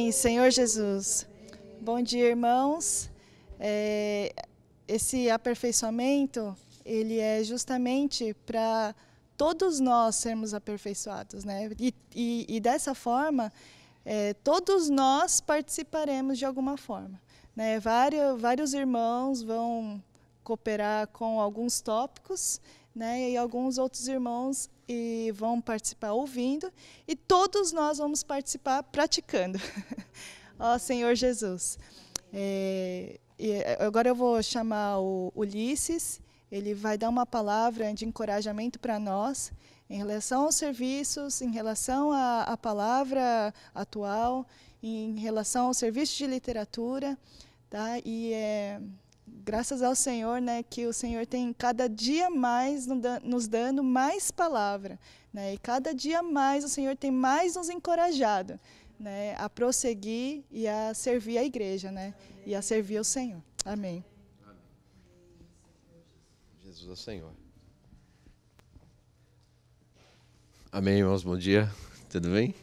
Amém, Senhor Jesus. Bom dia, irmãos. Esse aperfeiçoamento, ele é justamente para todos nós sermos aperfeiçoados, né? E dessa forma, todos nós participaremos de alguma forma, né? Vários irmãos vão cooperar com alguns tópicos, né? E alguns outros irmãos vão participar ouvindo, e todos nós vamos participar praticando. Ó Senhor Jesus. Agora eu vou chamar o Ulisses, ele vai dar uma palavra de encorajamento para nós, em relação aos serviços, em relação à palavra atual, em relação ao serviço de literatura, tá? E graças ao Senhor, né, que o Senhor tem cada dia mais nos dando mais palavra, né, e cada dia mais o Senhor tem mais nos encorajado, né, a prosseguir e a servir a igreja, né, e a servir o Senhor. Amém. Jesus é o Senhor. Amém, irmãos, bom dia, tudo bem?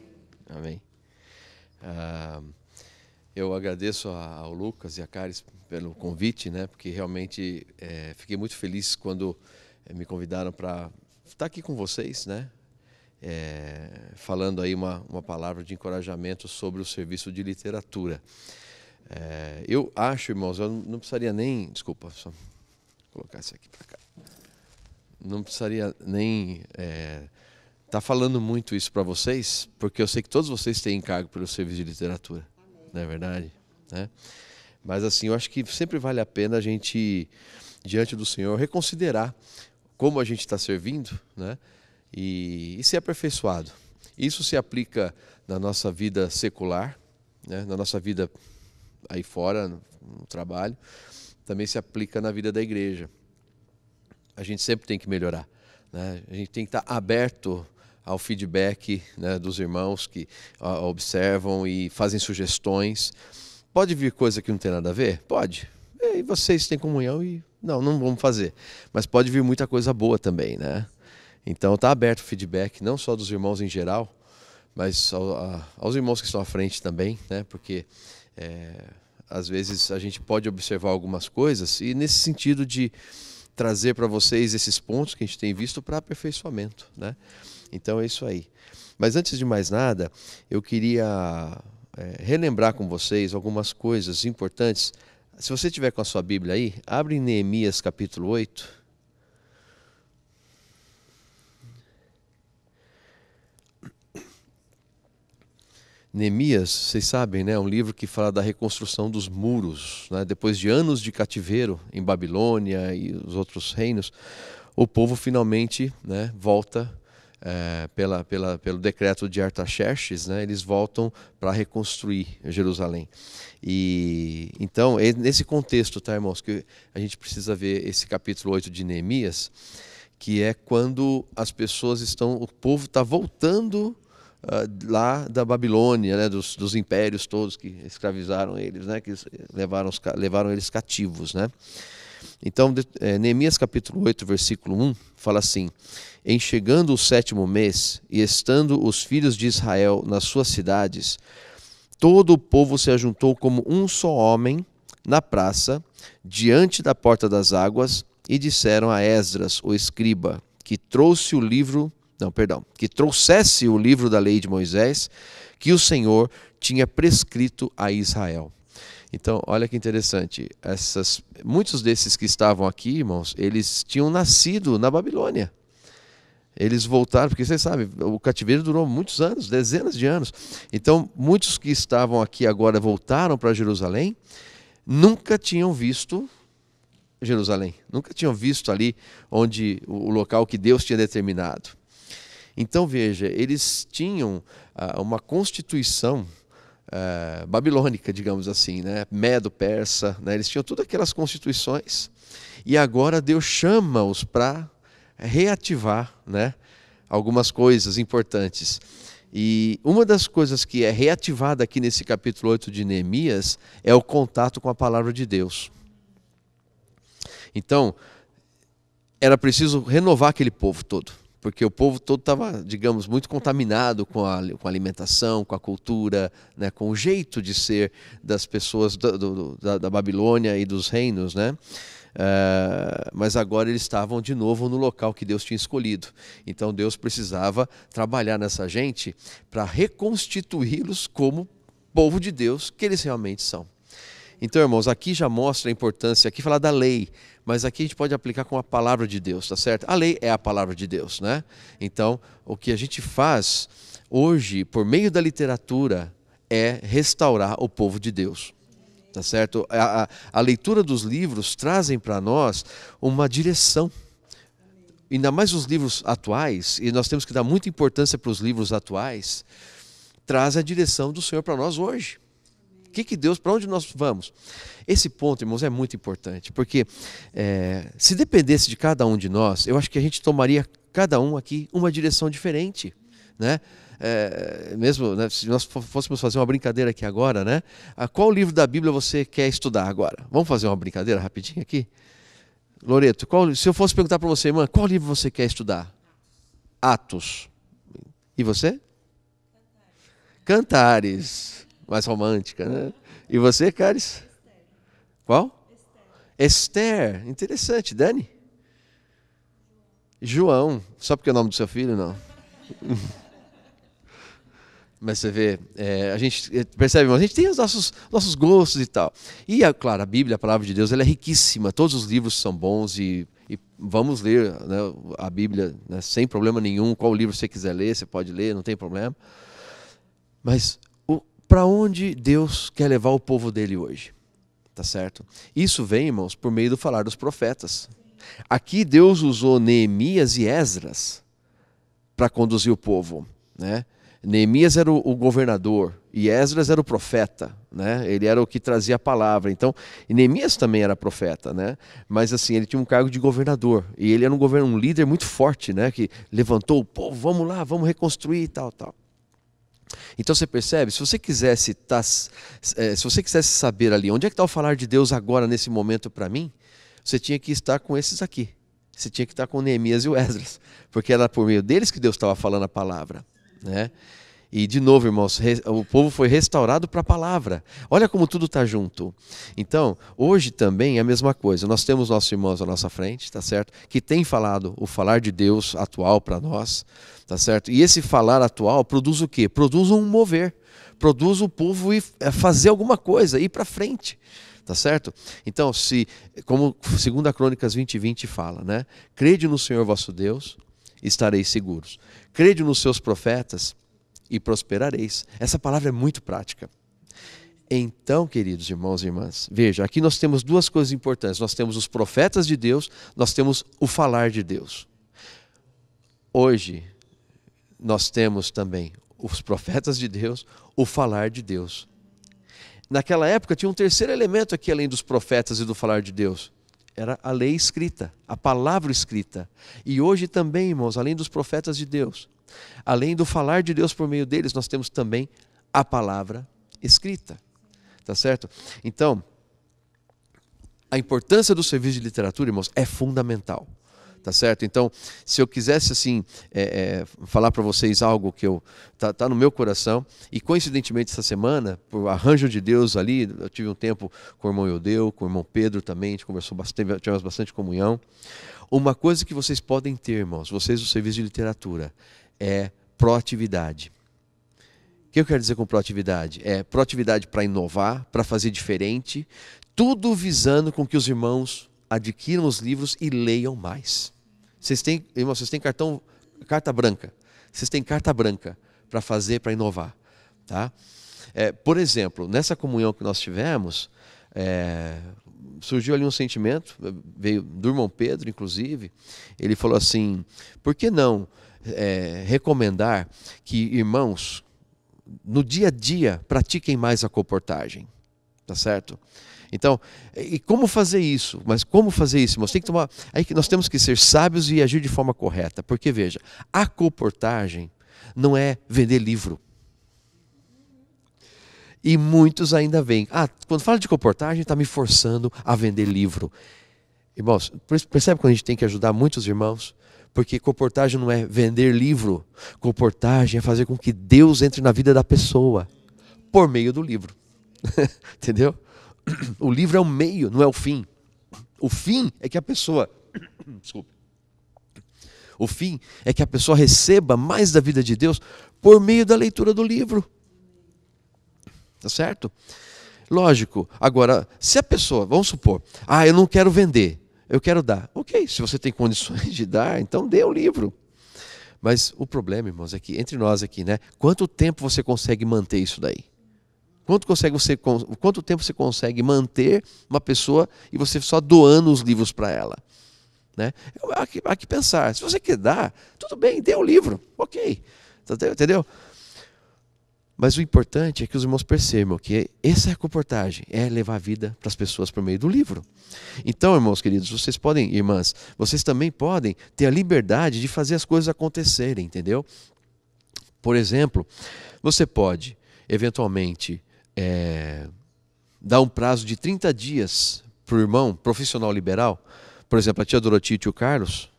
Amém. Eu agradeço ao Lucas e a Caris pelo convite, né? Porque realmente fiquei muito feliz quando me convidaram para estar aqui com vocês, né? Falando aí uma palavra de encorajamento sobre o serviço de literatura. Eu acho, irmãos, eu não precisaria nem... Desculpa, só colocar isso aqui para cá. Não precisaria nem estar falando muito isso para vocês, porque eu sei que todos vocês têm encargo pelo serviço de literatura. Não é verdade? Né? Mas assim, eu acho que sempre vale a pena a gente, diante do Senhor, reconsiderar como a gente está servindo, né? E ser aperfeiçoado. Isso se aplica na nossa vida secular, né? Na nossa vida aí fora, no trabalho, também se aplica na vida da igreja. A gente sempre tem que melhorar, né? A gente tem que estar aberto ao feedback, né, dos irmãos que observam e fazem sugestões. Pode vir coisa que não tem nada a ver? Pode. E vocês têm comunhão e não vamos fazer. Mas pode vir muita coisa boa também, né? Então está aberto o feedback, não só dos irmãos em geral, mas aos irmãos que estão à frente também, né? Porque às vezes a gente pode observar algumas coisas e nesse sentido de trazer para vocês esses pontos que a gente tem visto para aperfeiçoamento, né? Então é isso aí. Mas antes de mais nada, eu queria relembrar com vocês algumas coisas importantes. Se você tiver com a sua Bíblia aí, abre em Neemias capítulo 8. Neemias, vocês sabem, né, é um livro que fala da reconstrução dos muros, né? Depois de anos de cativeiro em Babilônia e os outros reinos, o povo finalmente, né, volta... pelo decreto de Artaxerxes, né, eles voltam para reconstruir Jerusalém. E então, nesse contexto, tá, irmãos, que a gente precisa ver esse capítulo 8 de Neemias, que é quando as pessoas o povo está voltando lá da Babilônia, né, dos impérios todos que escravizaram eles, né, que levaram eles cativos, né? Então, Neemias capítulo 8, versículo 1, fala assim: em chegando o 7º mês, e estando os filhos de Israel nas suas cidades, todo o povo se ajuntou como um só homem na praça, diante da porta das águas, e disseram a Esdras, o escriba, que trouxesse o livro da lei de Moisés, que o Senhor tinha prescrito a Israel. Então, olha que interessante, muitos desses que estavam aqui, irmãos, eles tinham nascido na Babilônia. Eles voltaram, porque vocês sabem, o cativeiro durou muitos anos, dezenas de anos. Então, muitos que estavam aqui agora voltaram para Jerusalém, nunca tinham visto Jerusalém, nunca tinham visto ali o local que Deus tinha determinado. Então, veja, eles tinham uma constituição babilônica, digamos assim, né? Medo-persa, né? Eles tinham todas aquelas constituições e agora Deus chama-os para reativar, né, algumas coisas importantes. E uma das coisas que é reativada aqui nesse capítulo 8 de Neemias é o contato com a palavra de Deus. Então, era preciso renovar aquele povo todo, porque o povo todo estava, digamos, muito contaminado com a alimentação, com a cultura, né, com o jeito de ser das pessoas da Babilônia e dos reinos, né? Mas agora eles estavam de novo no local que Deus tinha escolhido. Então Deus precisava trabalhar nessa gente para reconstituí-los como povo de Deus que eles realmente são. Então, irmãos, aqui já mostra a importância, aqui fala da lei, mas aqui a gente pode aplicar com a palavra de Deus, tá certo? A lei é a palavra de Deus, né? Então, o que a gente faz hoje, por meio da literatura, é restaurar o povo de Deus, tá certo? A leitura dos livros trazem para nós uma direção, ainda mais os livros atuais, e nós temos que dar muita importância para os livros atuais, traz a direção do Senhor para nós hoje. Deus, para onde nós vamos? Esse ponto, irmãos, é muito importante, porque se dependesse de cada um de nós, eu acho que a gente tomaria, cada um aqui, uma direção diferente, né? Mesmo, né, se nós fôssemos fazer uma brincadeira aqui agora, né? Qual livro da Bíblia você quer estudar agora? Vamos fazer uma brincadeira rapidinho aqui? Loreto, se eu fosse perguntar para você, irmã, qual livro você quer estudar? Atos. E você? Cantares. Mais romântica, né? E você, Caris? Qual? Esther. Interessante. Dani? João. Só porque é o nome do seu filho, não. Mas você vê, a gente percebe, a gente tem os nossos gostos e tal. E, claro, a Bíblia, a palavra de Deus, ela é riquíssima. Todos os livros são bons e vamos ler, né, a Bíblia, né, sem problema nenhum. Qual livro você quiser ler, você pode ler, não tem problema. Mas para onde Deus quer levar o povo dele hoje? Tá certo? Isso vem, irmãos, por meio do falar dos profetas. Aqui Deus usou Neemias e Esdras para conduzir o povo, né? Neemias era o governador e Esdras era o profeta, né? Ele era o que trazia a palavra. Então, Neemias também era profeta, né? Mas assim, ele tinha um cargo de governador e ele era um líder muito forte, né? Que levantou o povo, vamos lá, vamos reconstruir e tal. Então você percebe, se você quisesse saber ali, onde é que está o falar de Deus agora, nesse momento para mim, você tinha que estar com esses aqui. Você tinha que estar com Neemias e o Esdras, porque era por meio deles que Deus estava falando a palavra, né? E de novo, irmãos, o povo foi restaurado para a palavra. Olha como tudo está junto. Então, hoje também é a mesma coisa. Nós temos nossos irmãos à nossa frente, tá certo? Que tem falado o falar de Deus atual para nós, tá certo? E esse falar atual produz o quê? Produz um mover. Produz o povo ir fazer alguma coisa, ir para frente. Tá certo? Então, como 2 Crônicas 20:20 fala, né? Crede no Senhor vosso Deus, estareis seguros. Crede nos seus profetas e prosperareis. Essa palavra é muito prática. Então, queridos irmãos e irmãs, veja, aqui nós temos duas coisas importantes. Nós temos os profetas de Deus, nós temos o falar de Deus. Hoje, nós temos também os profetas de Deus, o falar de Deus. Naquela época tinha um terceiro elemento aqui, além dos profetas e do falar de Deus. Era a lei escrita, a palavra escrita. E hoje também, irmãos, além dos profetas de Deus, além do falar de Deus por meio deles, nós temos também a palavra escrita. Tá certo? Então, a importância do serviço de literatura, irmãos, é fundamental. Tá certo? Então, se eu quisesse assim falar para vocês algo que tá no meu coração, e coincidentemente essa semana, por arranjo de Deus ali, eu tive um tempo com o irmão Eudeu, com o irmão Pedro também, a gente conversou bastante, tivemos bastante comunhão. Uma coisa que vocês podem ter, irmãos, vocês do serviço de literatura, é proatividade. O que eu quero dizer com proatividade? É proatividade para inovar, para fazer diferente, tudo visando com que os irmãos adquiram os livros e leiam mais. Irmãos, vocês têm carta branca. Vocês têm carta branca para fazer, para inovar. Tá? Por exemplo, nessa comunhão que nós tivemos, surgiu ali um sentimento, veio do irmão Pedro, inclusive, ele falou assim, por que não recomendar que irmãos, no dia a dia, pratiquem mais a colportagem? Tá certo? Então, e como fazer isso? Mas como fazer isso? Nós temos que ser sábios e agir de forma correta. Porque, veja, a colportagem não é vender livro. E muitos ainda veem, quando fala de colportagem, está me forçando a vender livro. Irmãos, percebe quando a gente tem que ajudar muitos irmãos? Porque comportagem não é vender livro. Comportagem é fazer com que Deus entre na vida da pessoa por meio do livro. Entendeu? O livro é o meio, não é o fim. O fim é que a pessoa... Desculpa. O fim é que a pessoa receba mais da vida de Deus por meio da leitura do livro. Tá certo? Lógico. Agora, se a pessoa, vamos supor, eu não quero vender, eu quero dar. Ok, se você tem condições de dar, então dê o livro. Mas o problema, irmãos, é que entre nós aqui, né? Quanto tempo você consegue manter isso daí? Quanto tempo você consegue manter uma pessoa e você só doando os livros para ela? Né? Há que pensar. Se você quer dar, tudo bem, dê o livro. Ok. Entendeu? Mas o importante é que os irmãos percebam que essa é a comportagem, é levar a vida para as pessoas por meio do livro. Então, irmãos queridos, vocês podem, irmãs, vocês também podem ter a liberdade de fazer as coisas acontecerem, entendeu? Por exemplo, você pode, eventualmente, dar um prazo de 30 dias para o irmão profissional liberal. Por exemplo, a tia Doroti e o tio Carlos,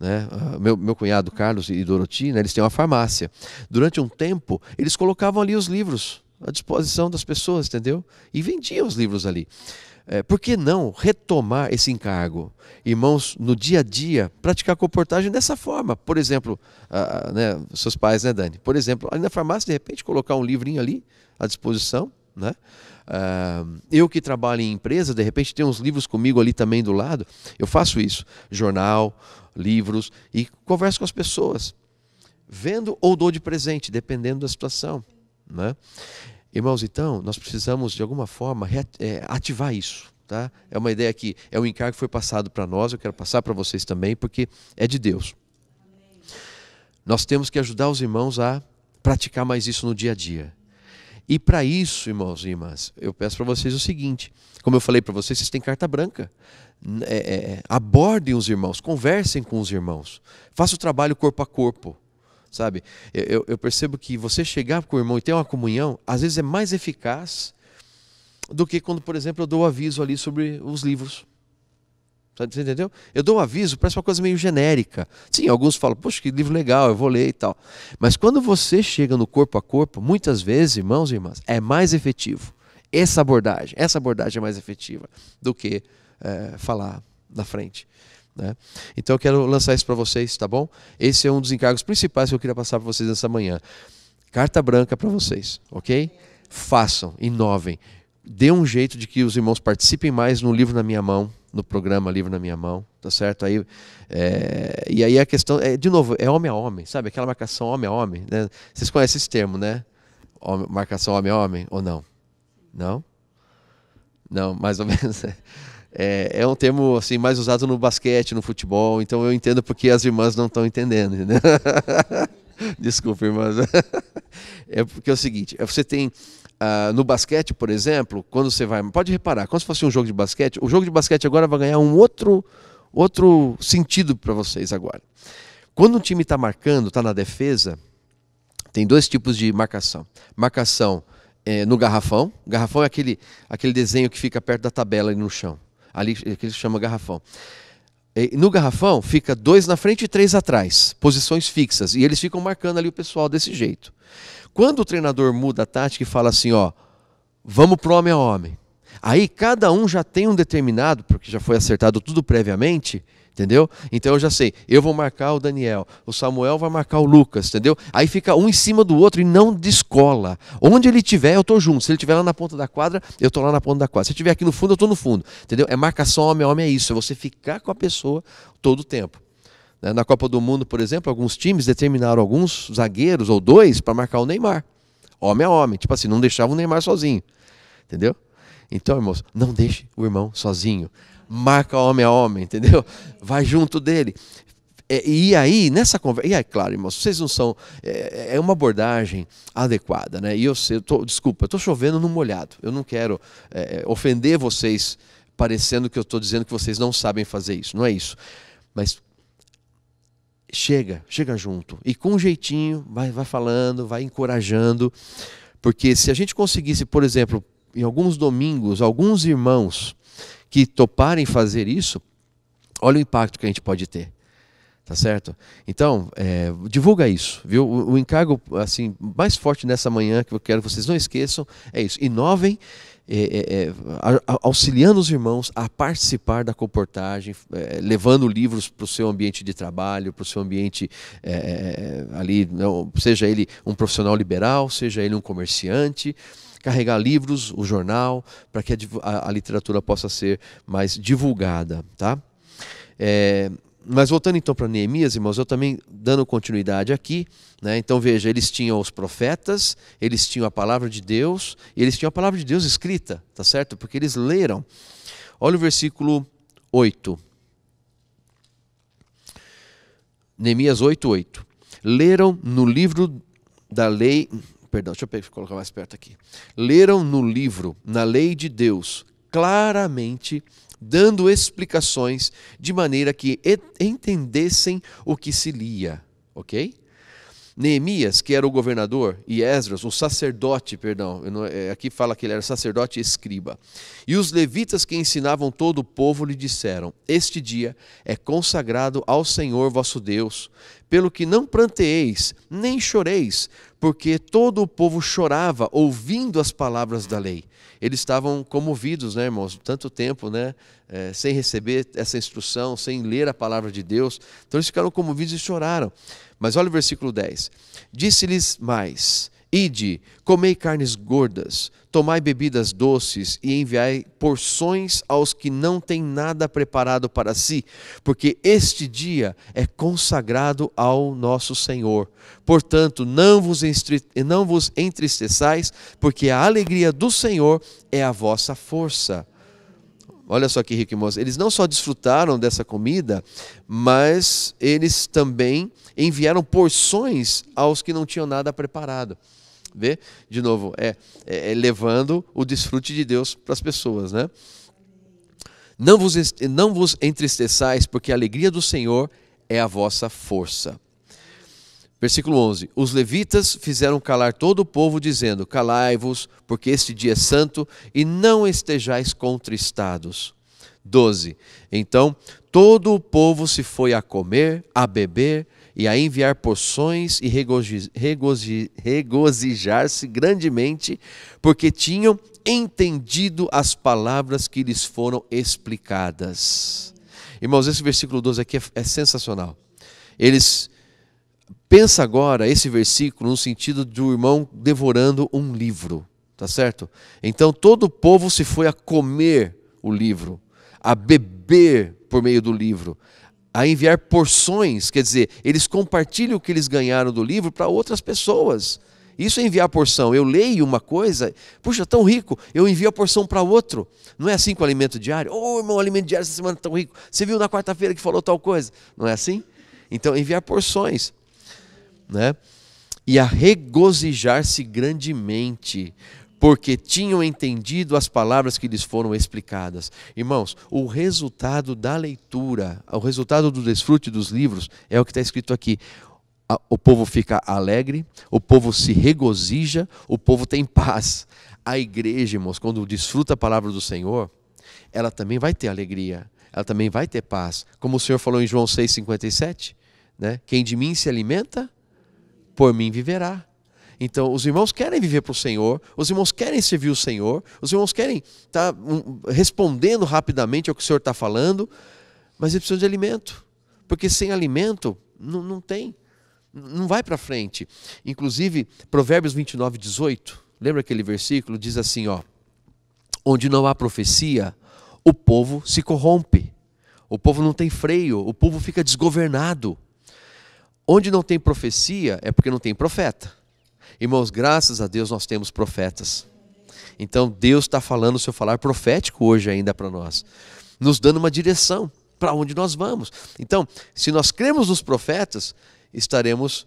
né? Meu cunhado Carlos e Doroti, né? Eles têm uma farmácia. Durante um tempo, eles colocavam ali os livros à disposição das pessoas, entendeu? E vendiam os livros ali. Por que não retomar esse encargo? Irmãos, no dia a dia, praticar a comportagem dessa forma. Por exemplo, né, seus pais, né, Dani? Por exemplo, ali na farmácia, de repente, colocar um livrinho ali à disposição, né? Eu que trabalho em empresa, de repente tem uns livros comigo ali também do lado, eu faço isso, jornal, livros, e converso com as pessoas, vendo ou dou de presente, dependendo da situação, né? Irmãos, então, nós precisamos de alguma forma ativar isso, tá? É uma ideia que é um encargo que foi passado para nós, eu quero passar para vocês também, porque é de Deus. Nós temos que ajudar os irmãos a praticar mais isso no dia a dia. E para isso, irmãos e irmãs, eu peço para vocês o seguinte, como eu falei para vocês, vocês têm carta branca. Abordem os irmãos, conversem com os irmãos, façam o trabalho corpo a corpo, sabe? Eu percebo que você chegar com o irmão e ter uma comunhão, às vezes é mais eficaz do que quando, por exemplo, eu dou aviso ali sobre os livros. Você entendeu? Eu dou um aviso, parece uma coisa meio genérica. Sim, alguns falam, poxa, que livro legal, eu vou ler e tal. Mas quando você chega no corpo a corpo, muitas vezes, irmãos e irmãs, é mais efetivo. Essa abordagem é mais efetiva do que falar na frente, né? Então eu quero lançar isso para vocês, tá bom? Esse é um dos encargos principais que eu queria passar para vocês nessa manhã. Carta branca para vocês, ok? Façam, inovem. Dê um jeito de que os irmãos participem mais no Livro na Minha Mão, no programa Livro na Minha Mão, tá certo? E aí a questão, de novo, é homem a homem, sabe? Aquela marcação homem a homem, né? Vocês conhecem esse termo, né? Marcação homem a homem, ou não? Não? Não, mais ou menos. É um termo assim, mais usado no basquete, no futebol, então eu entendo porque as irmãs não estão entendendo, entendeu? Desculpa, irmãs. É porque é o seguinte, você tem... no basquete, por exemplo, quando você vai... Pode reparar, quando se fosse um jogo de basquete, o jogo de basquete agora vai ganhar um outro sentido para vocês agora. Quando um time está marcando, está na defesa, tem dois tipos de marcação. Marcação no garrafão. Garrafão é aquele desenho que fica perto da tabela ali no chão. Ali que se chama garrafão. No garrafão fica 2 na frente e 3 atrás, posições fixas, e eles ficam marcando ali o pessoal desse jeito. Quando o treinador muda a tática e fala assim, vamos pro homem a homem, aí cada um já tem um determinado, porque já foi acertado tudo previamente, entendeu? Então eu já sei, eu vou marcar o Daniel, o Samuel vai marcar o Lucas, entendeu? Aí fica um em cima do outro e não descola. Onde ele estiver, eu estou junto. Se ele estiver lá na ponta da quadra, eu estou lá na ponta da quadra. Se ele estiver aqui no fundo, eu estou no fundo, entendeu? É marcação homem a homem, é isso, é você ficar com a pessoa todo o tempo. Na Copa do Mundo, por exemplo, alguns times determinaram alguns zagueiros ou 2 para marcar o Neymar. Homem a homem, tipo assim, não deixava o Neymar sozinho, entendeu? Então, irmãos, não deixe o irmão sozinho. Marca homem a homem, entendeu? Vai junto dele. E aí, nessa conversa... E aí, claro, irmãos, vocês não são... É uma abordagem adequada, né? E desculpa, eu estou chovendo no molhado. Eu não quero ofender vocês parecendo que eu estou dizendo que vocês não sabem fazer isso. Não é isso. Mas chega junto. E com um jeitinho, vai falando, vai encorajando. Porque se a gente conseguisse, por exemplo, em alguns domingos, alguns irmãos que toparem fazer isso, Olha o impacto que a gente pode ter. Tá certo? Então, divulga isso, viu? O encargo assim, mais forte nessa manhã, que eu quero que vocês não esqueçam, é isso. Inovem, auxiliando os irmãos a participar da comportagem, levando livros para o seu ambiente de trabalho, para o seu ambiente ali, seja ele um profissional liberal, seja ele um comerciante, carregar livros, o jornal, para que a literatura possa ser mais divulgada, tá? Mas voltando então para Neemias, irmãos, eu também dando continuidade aqui, né? Então veja, eles tinham os profetas, eles tinham a palavra de Deus, e eles tinham a palavra de Deus escrita, tá certo? Porque eles leram. Olha o versículo 8. Neemias 8:8. Leram no livro da lei, perdão, deixa eu colocar mais perto aqui. Leram no livro, na lei de Deus, claramente, dando explicações de maneira que entendessem o que se lia, ok? Neemias, que era o governador, e Esdras, o sacerdote, perdão, aqui fala que ele era sacerdote e escriba. E os levitas que ensinavam todo o povo lhe disseram: este dia é consagrado ao Senhor vosso Deus, pelo que não pranteeis, nem choreis, porque todo o povo chorava ouvindo as palavras da lei. Eles estavam comovidos, né, irmãos? Tanto tempo, né, sem receber essa instrução, sem ler a palavra de Deus. Então eles ficaram comovidos e choraram. Mas olha o versículo 10. Disse-lhes mais: ide, comei carnes gordas, tomai bebidas doces e enviai porções aos que não têm nada preparado para si, porque este dia é consagrado ao nosso Senhor. Portanto, não vos entristeçais, porque a alegria do Senhor é a vossa força. Olha só que rico, irmãos. Eles não só desfrutaram dessa comida, mas eles também enviaram porções aos que não tinham nada preparado. Vê? De novo, levando o desfrute de Deus para as pessoas, né? Não vos entristeçais, porque a alegria do Senhor é a vossa força. Versículo 11. Os levitas fizeram calar todo o povo, dizendo: calai-vos, porque este dia é santo, e não estejais contristados. 12. Então todo o povo se foi a comer, a beber e a enviar porções e regozijar-se grandemente, porque tinham entendido as palavras que lhes foram explicadas. Irmãos, esse versículo 12 aqui é sensacional. Pensa agora esse versículo no sentido do irmão devorando um livro, tá certo? Então todo o povo se foi a comer o livro, a beber por meio do livro, a enviar porções, quer dizer, eles compartilham o que eles ganharam do livro para outras pessoas. Isso é enviar porção. Eu leio uma coisa, puxa, tão rico, eu envio a porção para outro. Não é assim com o alimento diário? Oh, irmão, o alimento diário essa semana é tão rico. Você viu na quarta-feira que falou tal coisa? Não é assim? Então, enviar porções. Né? E a regozijar-se grandemente, porque tinham entendido as palavras que lhes foram explicadas. Irmãos, o resultado da leitura, o resultado do desfrute dos livros é o que está escrito aqui. O povo fica alegre, o povo se regozija, o povo tem paz. A igreja, irmãos, quando desfruta a palavra do Senhor, ela também vai ter alegria, ela também vai ter paz. Como o Senhor falou em João 6,57, né? Quem de mim se alimenta, por mim viverá. Então, os irmãos querem viver para o Senhor, os irmãos querem servir o Senhor, os irmãos querem estar respondendo rapidamente ao que o Senhor está falando, mas eles precisam de alimento, porque sem alimento não tem, não vai para frente. Inclusive, Provérbios 29:18, lembra aquele versículo? Diz assim, ó: onde não há profecia, o povo se corrompe, o povo não tem freio, o povo fica desgovernado. Onde não tem profecia é porque não tem profeta. Irmãos, graças a Deus nós temos profetas. Então Deus está falando o seu falar profético hoje ainda para nós, nos dando uma direção para onde nós vamos. Então, se nós cremos nos profetas, estaremos,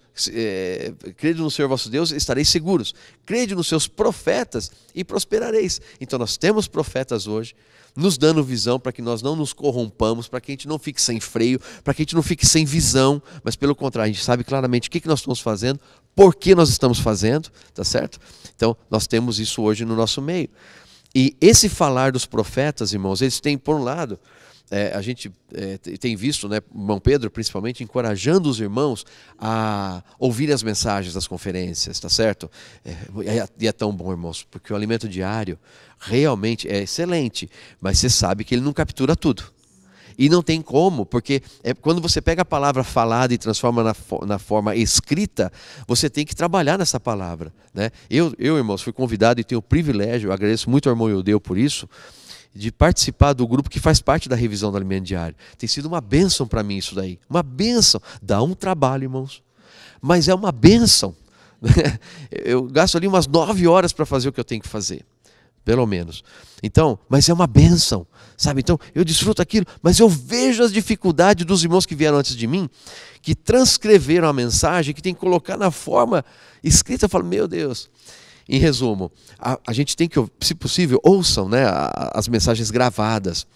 crede no Senhor vosso Deus, estareis seguros. Crede nos seus profetas e prosperareis. Então nós temos profetas hoje, nos dando visão para que nós não nos corrompamos, para que a gente não fique sem freio, para que a gente não fique sem visão, mas pelo contrário, a gente sabe claramente o que nós estamos fazendo, por que nós estamos fazendo, tá certo? Então nós temos isso hoje no nosso meio. E esse falar dos profetas, irmãos, eles têm, por um lado, a gente tem visto, né, irmão Pedro, principalmente, encorajando os irmãos a ouvir as mensagens das conferências, tá certo? E é tão bom, irmãos, porque o alimento diário realmente é excelente, mas você sabe que ele não captura tudo. E não tem como, porque quando você pega a palavra falada e transforma na forma escrita, você tem que trabalhar nessa palavra, né? Eu, irmãos, fui convidado e tenho o privilégio, agradeço muito ao irmão Eudeu por isso, de participar do grupo que faz parte da revisão do alimento diário. Tem sido uma bênção para mim isso daí. Uma bênção. Dá um trabalho, irmãos. Mas é uma bênção. Eu gasto ali umas 9 horas para fazer o que eu tenho que fazer. Pelo menos. Então, mas é uma bênção, sabe? Então, eu desfruto aquilo, mas eu vejo as dificuldades dos irmãos que vieram antes de mim, que transcreveram a mensagem, que tem que colocar na forma escrita. Eu falo, meu Deus. Em resumo, a gente tem que, se possível, ouçam, né, as mensagens gravadas.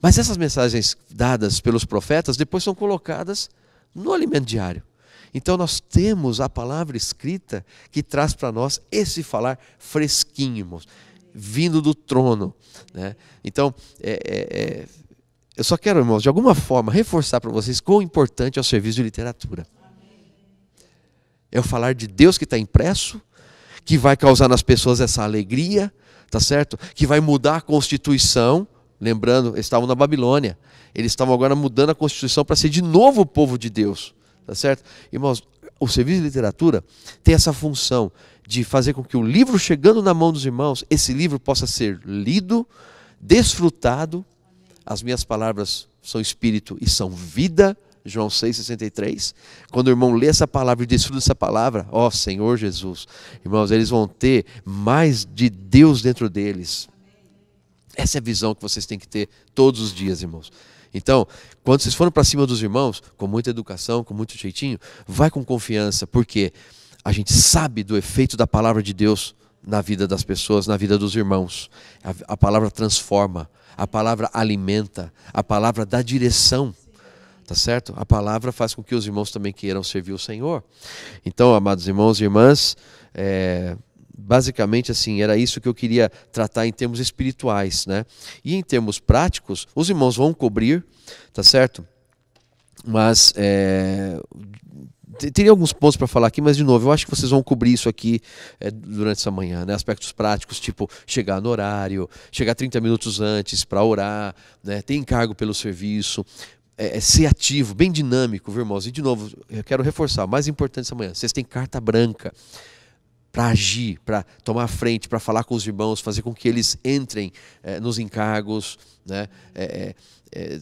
Mas essas mensagens dadas pelos profetas depois são colocadas no alimento diário. Então nós temos a palavra escrita que traz para nós esse falar fresquinho, irmãos, vindo do trono, né? Então, eu só quero, irmãos, de alguma forma, reforçar para vocês quão importante é o serviço de literatura. É o falar de Deus que está impresso, que vai causar nas pessoas essa alegria, tá certo? Que vai mudar a Constituição. Lembrando, eles estavam na Babilônia. Eles estavam agora mudando a Constituição para ser de novo o povo de Deus, tá certo? Irmãos, o serviço de literatura tem essa função de fazer com que o livro chegando na mão dos irmãos, esse livro possa ser lido, desfrutado. As minhas palavras são espírito e são vida, João 6,63. Quando o irmão lê essa palavra e desfruta essa palavra, ó Senhor Jesus, irmãos, eles vão ter mais de Deus dentro deles. Essa é a visão que vocês têm que ter todos os dias, irmãos. Então, quando vocês forem para cima dos irmãos, com muita educação, com muito jeitinho, vai com confiança, porque a gente sabe do efeito da palavra de Deus na vida das pessoas, na vida dos irmãos. A palavra transforma, a palavra alimenta, a palavra dá direção, tá certo? A palavra faz com que os irmãos também queiram servir o Senhor. Então, amados irmãos e irmãs, basicamente assim, era isso que eu queria tratar em termos espirituais, né? E em termos práticos, os irmãos vão cobrir, tá certo? Mas teria alguns pontos para falar aqui, mas de novo, eu acho que vocês vão cobrir isso aqui durante essa manhã, né? Aspectos práticos, tipo chegar no horário, chegar 30 minutos antes para orar, né? Ter encargo pelo serviço, ser ativo, bem dinâmico, viu, irmãos? E de novo, eu quero reforçar, o mais importante essa manhã, vocês têm carta branca para agir, para tomar a frente, para falar com os irmãos, fazer com que eles entrem nos encargos, né?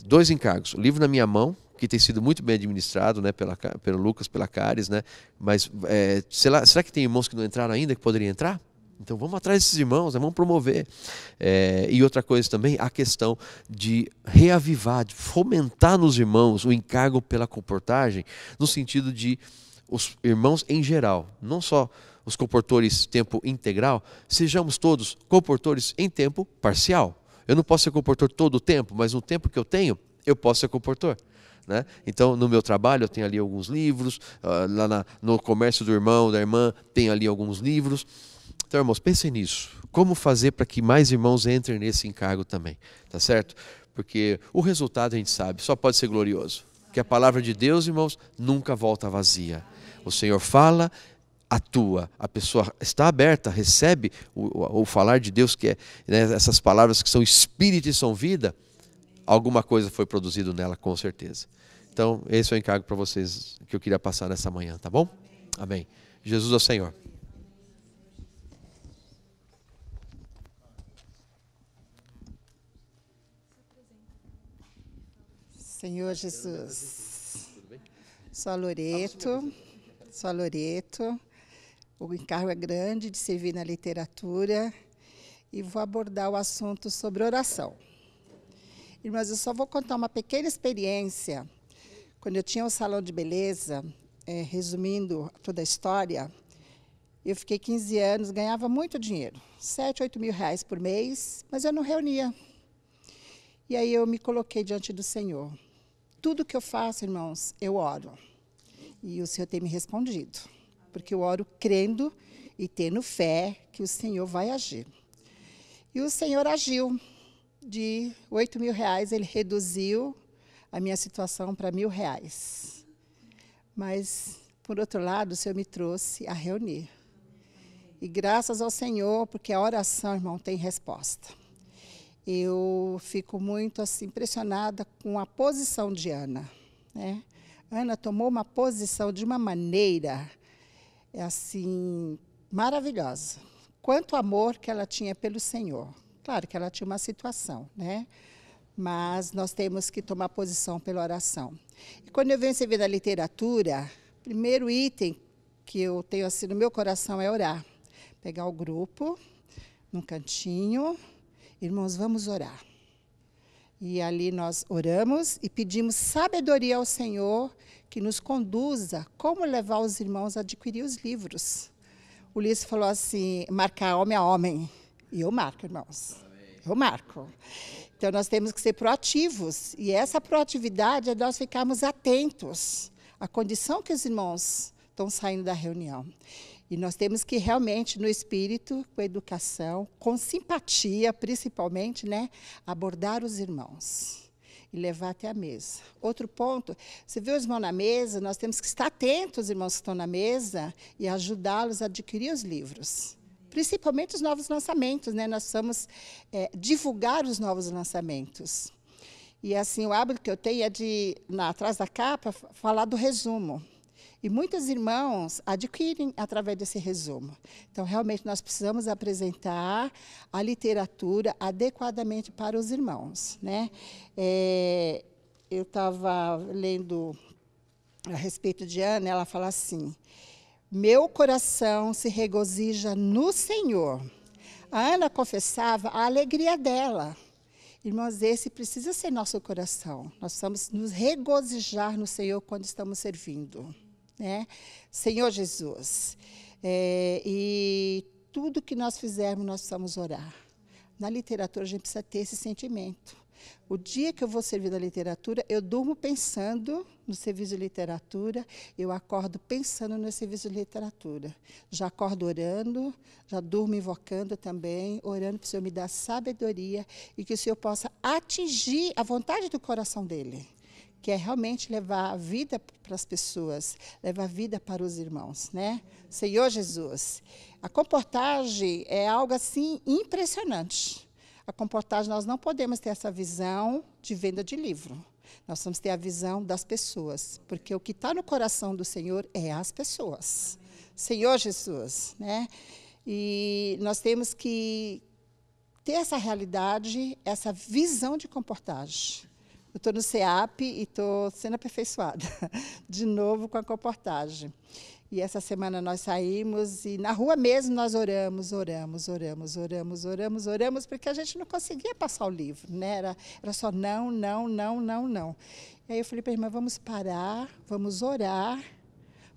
2 encargos, o livro na minha mão, que tem sido muito bem administrado, né, pelo Lucas, pela Caris, né? Mas será que tem irmãos que não entraram ainda, que poderiam entrar? Então vamos atrás desses irmãos, né? Vamos promover. E outra coisa também, a questão de reavivar, de fomentar nos irmãos o encargo pela comportagem, no sentido de os irmãos em geral, não só os comportores tempo integral, sejamos todos comportores em tempo parcial. Eu não posso ser comportor todo o tempo, mas no tempo que eu tenho, eu posso ser comportor, né? Então, no meu trabalho, eu tenho ali alguns livros, lá no comércio do irmão, da irmã, tem ali alguns livros. Então, irmãos, pensem nisso. Como fazer para que mais irmãos entrem nesse encargo também, tá certo? Porque o resultado, a gente sabe, só pode ser glorioso. Que a palavra de Deus, irmãos, nunca volta vazia. O Senhor fala, atua, a pessoa está aberta, recebe o falar de Deus, que né, essas palavras que são espírito e são vida, alguma coisa foi produzido nela, com certeza. Então, esse é o encargo para vocês que eu queria passar nessa manhã, tá bom? Amém. Jesus é o Senhor. Senhor Jesus, sou Loreto, o encargo é grande de servir na literatura e vou abordar o assunto sobre oração. Irmãs, eu só vou contar uma pequena experiência. Quando eu tinha um salão de beleza, resumindo toda a história, eu fiquei 15 anos, ganhava muito dinheiro, 7, 8 mil reais por mês, mas eu não reunia. E aí eu me coloquei diante do Senhor. Tudo que eu faço, irmãos, eu oro. E o Senhor tem me respondido. Porque eu oro crendo e tendo fé que o Senhor vai agir. E o Senhor agiu. de R$8.000, ele reduziu a minha situação para R$1.000. Mas, por outro lado, o Senhor me trouxe a reunir. E graças ao Senhor, porque a oração, irmão, tem resposta. Eu fico muito assim, impressionada com a posição de Ana, né? Ana tomou uma posição de uma maneira assim, maravilhosa. Quanto amor que ela tinha pelo Senhor. Claro que ela tinha uma situação, né? Mas nós temos que tomar posição pela oração. E quando eu venho servir na literatura, o primeiro item que eu tenho assim no meu coração é orar. Pegar o grupo, num cantinho, irmãos, vamos orar. E ali nós oramos e pedimos sabedoria ao Senhor que nos conduza como levar os irmãos a adquirir os livros. O Ulisses falou assim, marcar homem a homem. E eu marco, irmãos. Eu marco. Então, nós temos que ser proativos. E essa proatividade é nós ficarmos atentos à condição que os irmãos estão saindo da reunião. E nós temos que realmente, no espírito, com educação, com simpatia, principalmente, né, abordar os irmãos e levar até a mesa. Outro ponto, você vê os irmãos na mesa, nós temos que estar atentos aos irmãos que estão na mesa e ajudá-los a adquirir os livros. Principalmente os novos lançamentos, né? Nós precisamos divulgar os novos lançamentos. E assim, o hábito que eu tenho é de, atrás da capa, falar do resumo. E muitos irmãos adquirem através desse resumo. Então, realmente, nós precisamos apresentar a literatura adequadamente para os irmãos, né? Eu estava lendo a respeito de Ana, ela fala assim, meu coração se regozija no Senhor. A Ana confessava a alegria dela. Irmãos, esse precisa ser nosso coração. Nós precisamos nos regozijar no Senhor quando estamos servindo. Né? Senhor Jesus, e tudo que nós fizermos, nós precisamos orar. Na literatura, a gente precisa ter esse sentimento. O dia que eu vou servir na literatura, eu durmo pensando no serviço de literatura, eu acordo pensando no serviço de literatura. Já acordo orando, já durmo invocando também, orando para o Senhor me dar sabedoria e que o Senhor possa atingir a vontade do coração dele, que é realmente levar a vida para as pessoas, levar a vida para os irmãos, né? Senhor Jesus, a comportagem é algo assim impressionante. A comportagem, nós não podemos ter essa visão de venda de livro. Nós vamos ter a visão das pessoas, porque o que está no coração do Senhor é as pessoas. Senhor Jesus, né? E nós temos que ter essa realidade, essa visão de comportagem. Eu estou no CEAP e estou sendo aperfeiçoada, de novo com a comportagem. E essa semana nós saímos e na rua mesmo nós oramos, porque a gente não conseguia passar o livro, né? Era só não. E aí eu falei para a irmã, vamos parar, vamos orar,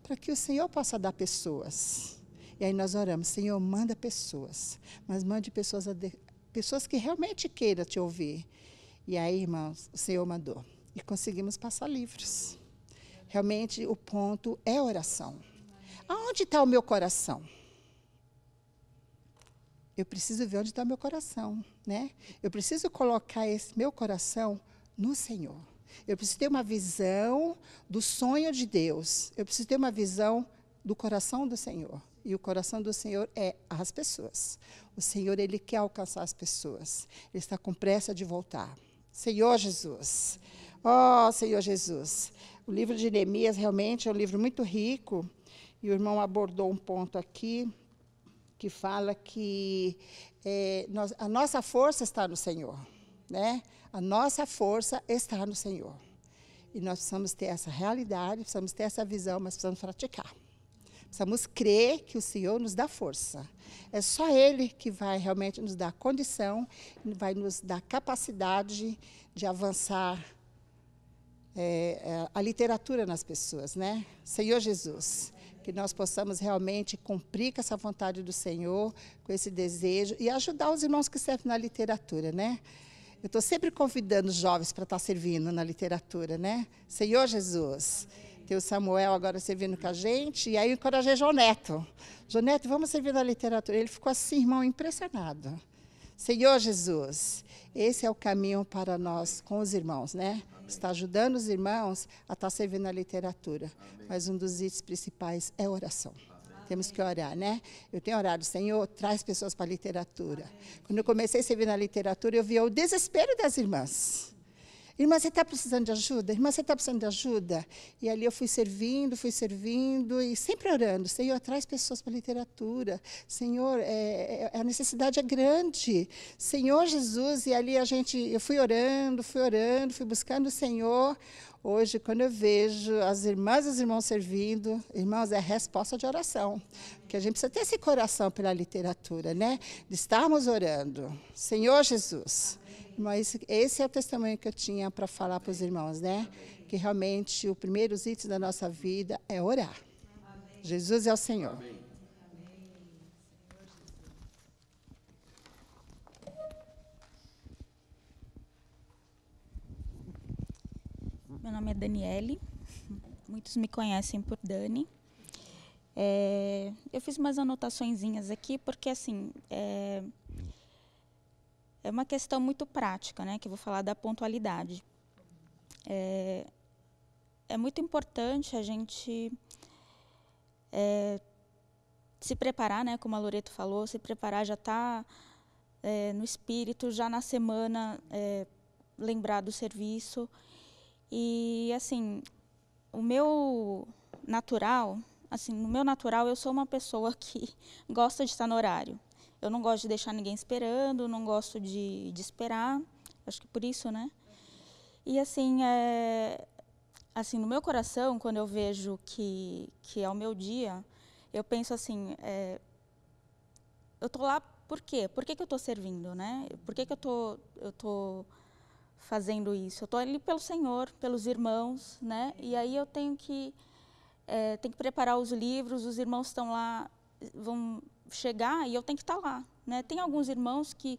para que o Senhor possa dar pessoas. E aí nós oramos, Senhor, manda pessoas, mas mande pessoas que realmente queiram te ouvir. E aí, irmãos, o Senhor mandou. E conseguimos passar livros. Realmente, o ponto é oração. Aonde está o meu coração? Eu preciso ver onde está o meu coração, né? Eu preciso colocar esse meu coração no Senhor. Eu preciso ter uma visão do sonho de Deus. Eu preciso ter uma visão do coração do Senhor. E o coração do Senhor é as pessoas. O Senhor, Ele quer alcançar as pessoas. Ele está com pressa de voltar. Senhor Jesus. Oh, Senhor Jesus. O livro de Neemias realmente é um livro muito rico. E o irmão abordou um ponto aqui, que fala que a nossa força está no Senhor. Né? A nossa força está no Senhor. E nós precisamos ter essa realidade, precisamos ter essa visão, mas precisamos praticar. Precisamos crer que o Senhor nos dá força. É só Ele que vai realmente nos dar condição, vai nos dar capacidade de avançar a literatura nas pessoas, né? Senhor Jesus, que nós possamos realmente cumprir com essa vontade do Senhor, com esse desejo, e ajudar os irmãos que servem na literatura, né? Eu estou sempre convidando os jovens para estar servindo na literatura, né? Senhor Jesus, tem o Samuel agora servindo com a gente, e aí eu encorajei João Neto. João Neto, vamos servir na literatura. Ele ficou assim, irmão, impressionado. Senhor Jesus, esse é o caminho para nós com os irmãos, né? Está ajudando os irmãos a estar servindo a literatura. Mas um dos itens principais é oração. Temos que orar, né? Eu tenho orado, Senhor, traz pessoas para a literatura. Quando eu comecei a servir na literatura, eu via o desespero das irmãs. Irmã, você está precisando de ajuda? Irmã, você está precisando de ajuda? E ali eu fui servindo e sempre orando. Senhor, traz pessoas para a literatura. Senhor, a necessidade é grande. Senhor Jesus, e ali eu fui orando, fui buscando o Senhor. Hoje, quando eu vejo as irmãs e os irmãos servindo, irmãos, é resposta de oração. Porque a gente precisa ter esse coração pela literatura, né? De estarmos orando. Senhor Jesus. Mas esse é o testemunho que eu tinha para falar para os irmãos, né? Que realmente o primeiro item da nossa vida é orar. Amém. Jesus é o Senhor. Amém. Meu nome é Daniele, muitos me conhecem por Dani. Eu fiz umas anotaçõezinhas aqui, porque assim, é uma questão muito prática, né, que eu vou falar da pontualidade. É muito importante a gente se preparar, né, como a Loreto falou, se preparar, já estar no espírito, já na semana, lembrar do serviço. E, assim, no meu natural, eu sou uma pessoa que gosta de estar no horário. Eu não gosto de deixar ninguém esperando, não gosto de esperar, acho que por isso, né? E, assim, no meu coração, quando eu vejo que é o meu dia, eu penso assim, eu estou lá por quê? Por que eu estou servindo, né? Por que eu estou fazendo isso? Eu estou ali pelo Senhor, pelos irmãos, né? E aí eu tenho que preparar os livros, os irmãos estão lá, vão chegar e eu tenho que estar lá, né? Tem alguns irmãos que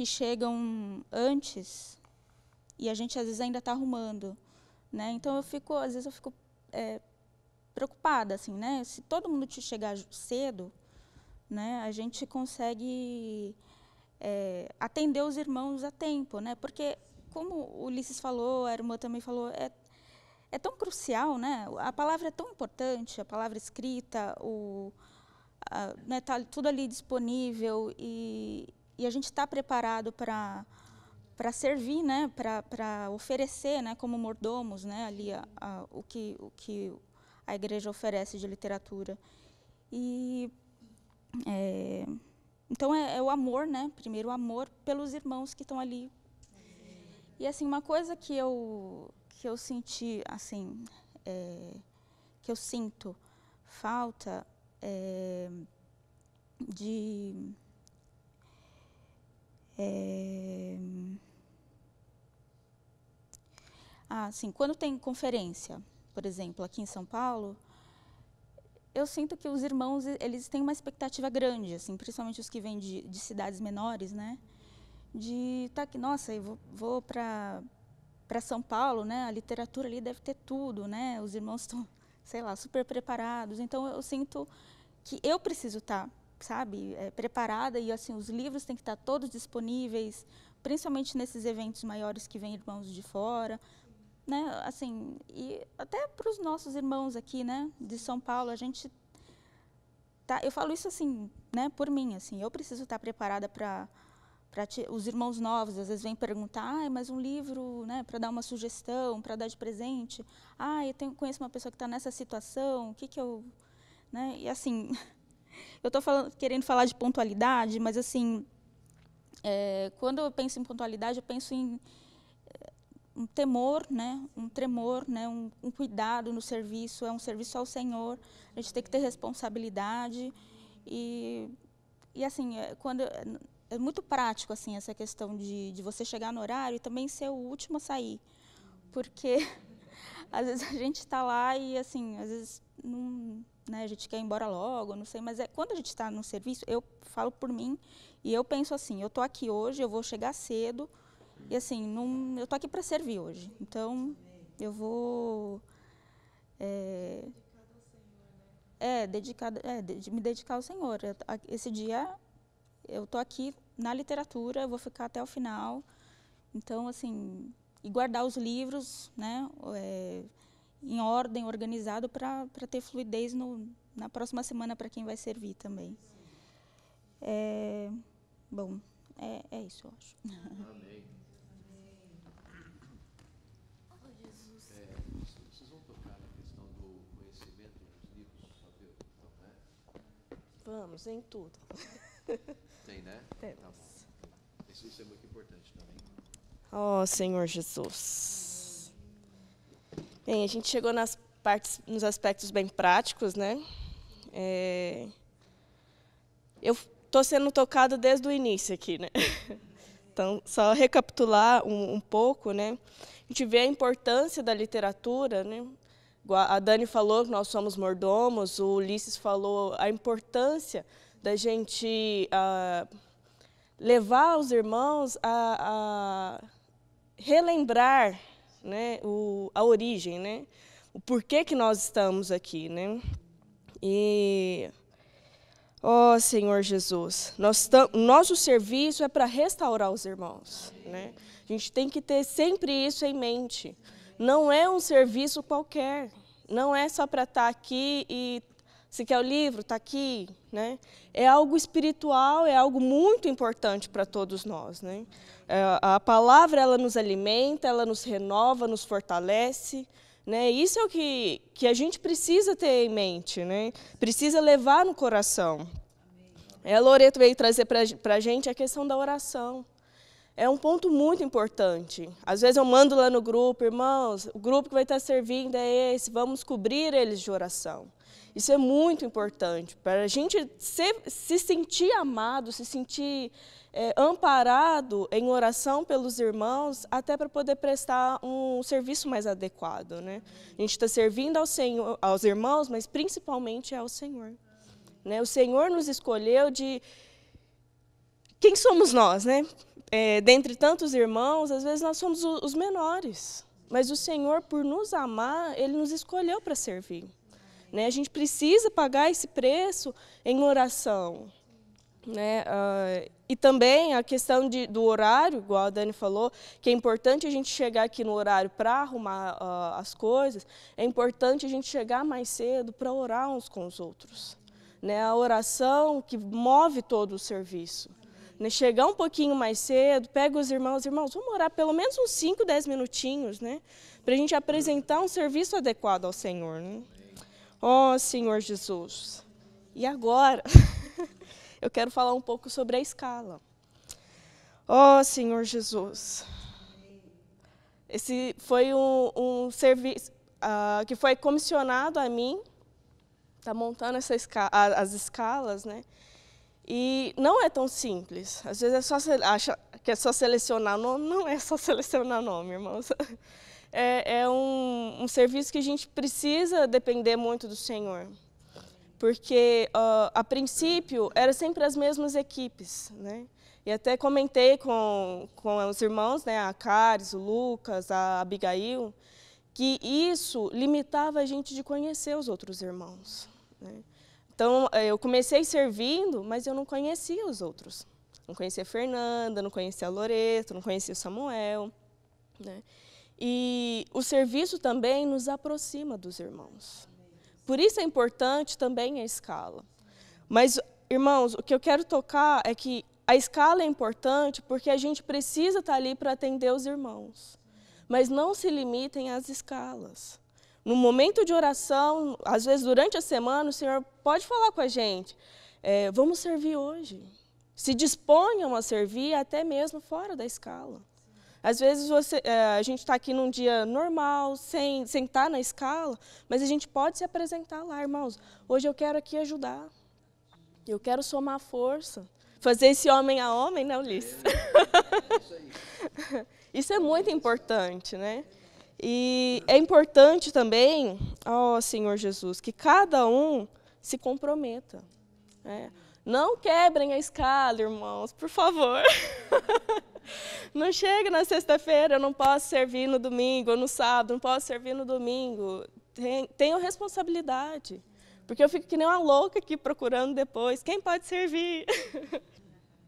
chegam antes e a gente às vezes ainda está arrumando, né? Então às vezes eu fico preocupada, assim, né? Se todo mundo te chegar cedo, né? A gente consegue atender os irmãos a tempo, né? Porque como o Ulisses falou, a irmã também falou, é tão crucial, né? A palavra é tão importante, a palavra escrita, né, tá tudo ali disponível e a gente está preparado para servir, né? Para oferecer, né? Como mordomos, né? Ali o que a igreja oferece de literatura. E então é o amor, né? Primeiro o amor pelos irmãos que estão ali. E assim, uma coisa que eu senti, assim, que eu sinto falta assim, quando tem conferência, por exemplo, aqui em São Paulo, eu sinto que os irmãos, eles têm uma expectativa grande, assim, principalmente os que vêm de cidades menores, né? De estar aqui, nossa, eu vou para São Paulo, né? A literatura ali deve ter tudo, né? Os irmãos estão, sei lá, super preparados. Então eu sinto que eu preciso estar, sabe, preparada e assim os livros têm que estar todos disponíveis, principalmente nesses eventos maiores que vêm irmãos de fora, né? Assim, e até para os nossos irmãos aqui, né? De São Paulo, a gente eu falo isso assim, né? Por mim, assim, eu preciso estar preparada para os irmãos novos, às vezes vêm perguntar, mas um livro, né, para dar uma sugestão, para dar de presente. Eu conheço uma pessoa que está nessa situação, o que eu... Né? E assim, eu estou querendo falar de pontualidade, mas assim, quando eu penso em pontualidade, eu penso em um temor, né, um tremor, né, um cuidado no serviço, é um serviço ao Senhor, a gente tem que ter responsabilidade e assim, quando... É muito prático, assim, essa questão de você chegar no horário e também ser o último a sair. Porque, às vezes, a gente está lá e, assim, às vezes, não, né, a gente quer ir embora logo, não sei. Mas quando a gente está no serviço, eu falo por mim e eu penso assim, eu estou aqui hoje, eu vou chegar cedo e, assim, eu estou aqui para servir hoje. Então, eu vou... me dedicar ao Senhor. Esse dia... Eu estou aqui, na literatura, eu vou ficar até o final. Então, assim, e guardar os livros, né, em ordem, organizado, para ter fluidez na próxima semana para quem vai servir também. Bom, é isso, eu acho. Amém. Vocês vão tocar na questão do conhecimento dos livros, saber? Não, né? Vamos, em tudo. Tem, né? Temos. Isso é muito importante também. Ó Senhor Jesus. Bem, a gente chegou nos aspectos bem práticos, né? Eu estou sendo tocada desde o início aqui, né? Então, só recapitular um pouco, né? A gente vê a importância da literatura, né? A Dani falou que nós somos mordomos, o Ulisses falou a importância da gente levar os irmãos a relembrar, né, a origem, né, o porquê que nós estamos aqui, né? E, ó Senhor Jesus, nosso serviço é para restaurar os irmãos, né? A gente tem que ter sempre isso em mente. Não é um serviço qualquer, não é só para estar aqui e se quer o livro, está aqui, né? É algo espiritual, é algo muito importante para todos nós, né? A palavra, ela nos alimenta, ela nos renova, nos fortalece, né? Isso é o que a gente precisa ter em mente, né? Precisa levar no coração. A Loreto veio trazer para a gente a questão da oração. É um ponto muito importante. Às vezes eu mando lá no grupo, irmãos, o grupo que vai estar servindo é esse, vamos cobrir eles de oração. Isso é muito importante, para a gente se sentir amado, se sentir amparado em oração pelos irmãos, até para poder prestar um serviço mais adequado, né? A gente está servindo ao Senhor, aos irmãos, mas principalmente ao Senhor, né? O Senhor nos escolheu de... Quem somos nós, né? Dentre tantos irmãos, às vezes nós somos os menores, mas o Senhor, por nos amar, Ele nos escolheu para servir. Né? A gente precisa pagar esse preço em oração. Né? E também a questão do horário, igual a Dani falou, que é importante a gente chegar aqui no horário para arrumar as coisas, é importante a gente chegar mais cedo para orar uns com os outros. Né? A oração que move todo o serviço. Né? Chegar um pouquinho mais cedo, pega os irmãos, vamos orar pelo menos uns 5, 10 minutinhos, né? Para a gente apresentar um serviço adequado ao Senhor. Né? Ó Senhor Jesus. E agora, eu quero falar um pouco sobre a escala. Ó Senhor Jesus. Esse foi um serviço que foi comissionado a mim, tá montando as escalas, né? E não é tão simples. Às vezes acha que é só selecionar nome, não é só selecionar nome, irmãos. É um serviço que a gente precisa depender muito do Senhor. Porque, a princípio, eram sempre as mesmas equipes, né? E até comentei com os irmãos, né, a Caris, o Lucas, a Abigail, que isso limitava a gente de conhecer os outros irmãos, né? Então, eu comecei servindo, mas eu não conhecia os outros. Não conhecia a Fernanda, não conhecia a Loreto, não conhecia o Samuel, né? E o serviço também nos aproxima dos irmãos. Por isso é importante também a escala. Mas, irmãos, o que eu quero tocar é que a escala é importante porque a gente precisa estar ali para atender os irmãos. Mas não se limitem às escalas. No momento de oração, às vezes durante a semana, o Senhor pode falar com a gente, vamos servir hoje. Se disponham a servir até mesmo fora da escala. Às vezes a gente está aqui num dia normal, sem estar na escala, mas a gente pode se apresentar lá, irmãos. Hoje eu quero aqui ajudar. Eu quero somar força. Fazer esse homem a homem, né, Ulisses? Isso é muito importante, né? E é importante também, ó Senhor Jesus, que cada um se comprometa. Né? Não quebrem a escala, irmãos, por favor. Não chega na sexta-feira, eu não posso servir no domingo, ou no sábado, não posso servir no domingo. Tenho responsabilidade, porque eu fico que nem uma louca aqui procurando depois. Quem pode servir?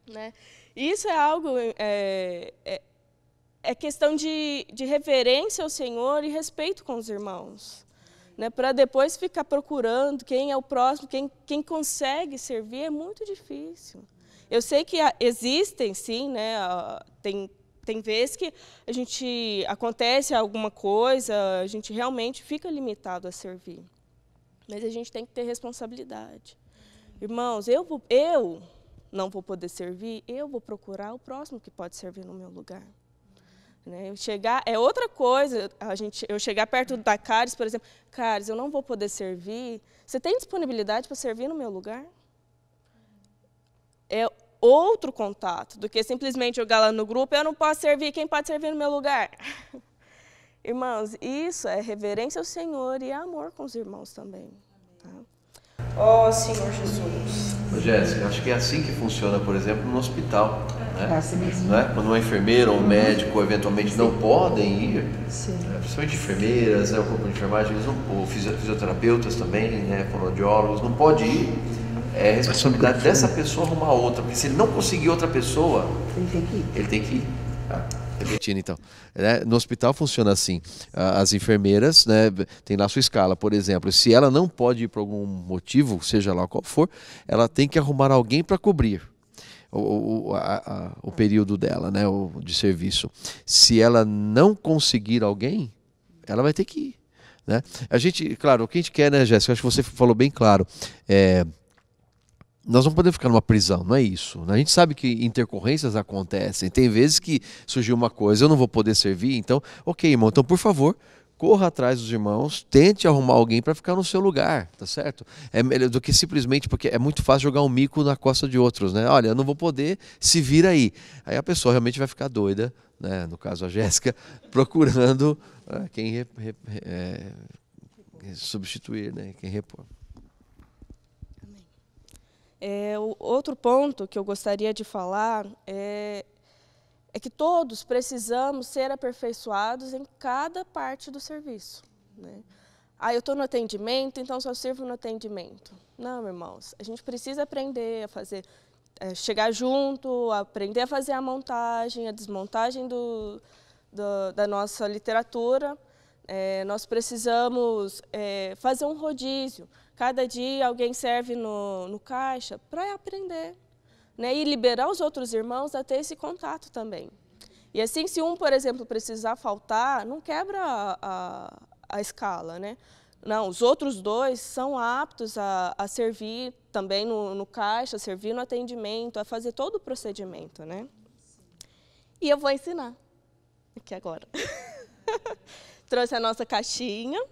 Né? Isso é algo, é questão de reverência ao Senhor e respeito com os irmãos. Né, para depois ficar procurando quem é o próximo, quem consegue servir, é muito difícil. Eu sei que existem, sim, né, tem vezes que acontece alguma coisa, a gente realmente fica limitado a servir. Mas a gente tem que ter responsabilidade. Irmãos, eu não vou poder servir, eu vou procurar o próximo que pode servir no meu lugar. Né? É outra coisa, eu chegar perto da Caris, por exemplo, Caris, eu não vou poder servir, você tem disponibilidade para servir no meu lugar? É outro contato do que simplesmente jogar lá no grupo, eu não posso servir, quem pode servir no meu lugar? Irmãos, isso é reverência ao Senhor e é amor com os irmãos também. Tá? Ó Senhor Jesus. Jéssica, acho que é assim que funciona, por exemplo, no hospital. Né? É assim mesmo. Não é? Quando uma enfermeira ou um médico eventualmente não podem ir, principalmente enfermeiras, o corpo de enfermagem, ou fisioterapeutas também, né? Fonoaudiólogos, não pode ir. É responsabilidade dessa pessoa arrumar outra, porque se ele não conseguir outra pessoa, ele tem que ir. Repetindo, então. No hospital funciona assim. As enfermeiras, né, tem lá a sua escala, por exemplo. Se ela não pode ir por algum motivo, seja lá qual for, ela tem que arrumar alguém para cobrir o período dela, né, de serviço. Se ela não conseguir alguém, ela vai ter que ir. Né? A gente, claro, o que a gente quer, né, Jéssica? Acho que você falou bem claro. Nós não podemos ficar numa prisão, não é isso. A gente sabe que intercorrências acontecem. Tem vezes que surgiu uma coisa, eu não vou poder servir, então, ok, irmão, então por favor, corra atrás dos irmãos, tente arrumar alguém para ficar no seu lugar, tá certo? É melhor do que simplesmente, porque é muito fácil jogar um mico na costa de outros, né? Olha, eu não vou poder, se vira aí. Aí a pessoa realmente vai ficar doida, né? No caso a Jéssica, procurando quem substituir, né? Quem repor. O outro ponto que eu gostaria de falar é que todos precisamos ser aperfeiçoados em cada parte do serviço. Né? Eu estou no atendimento, então só sirvo no atendimento. Não, irmãos, a gente precisa aprender a fazer, chegar junto, aprender a fazer a montagem, a desmontagem da nossa literatura. Nós precisamos fazer um rodízio. Cada dia alguém serve no caixa para aprender, né? E liberar os outros irmãos a ter esse contato também. E assim, se um, por exemplo, precisar faltar, não quebra a escala. Né? Não, os outros dois são aptos a servir também no caixa, a servir no atendimento, a fazer todo o procedimento. Né? E eu vou ensinar aqui agora. Trouxe a nossa caixinha.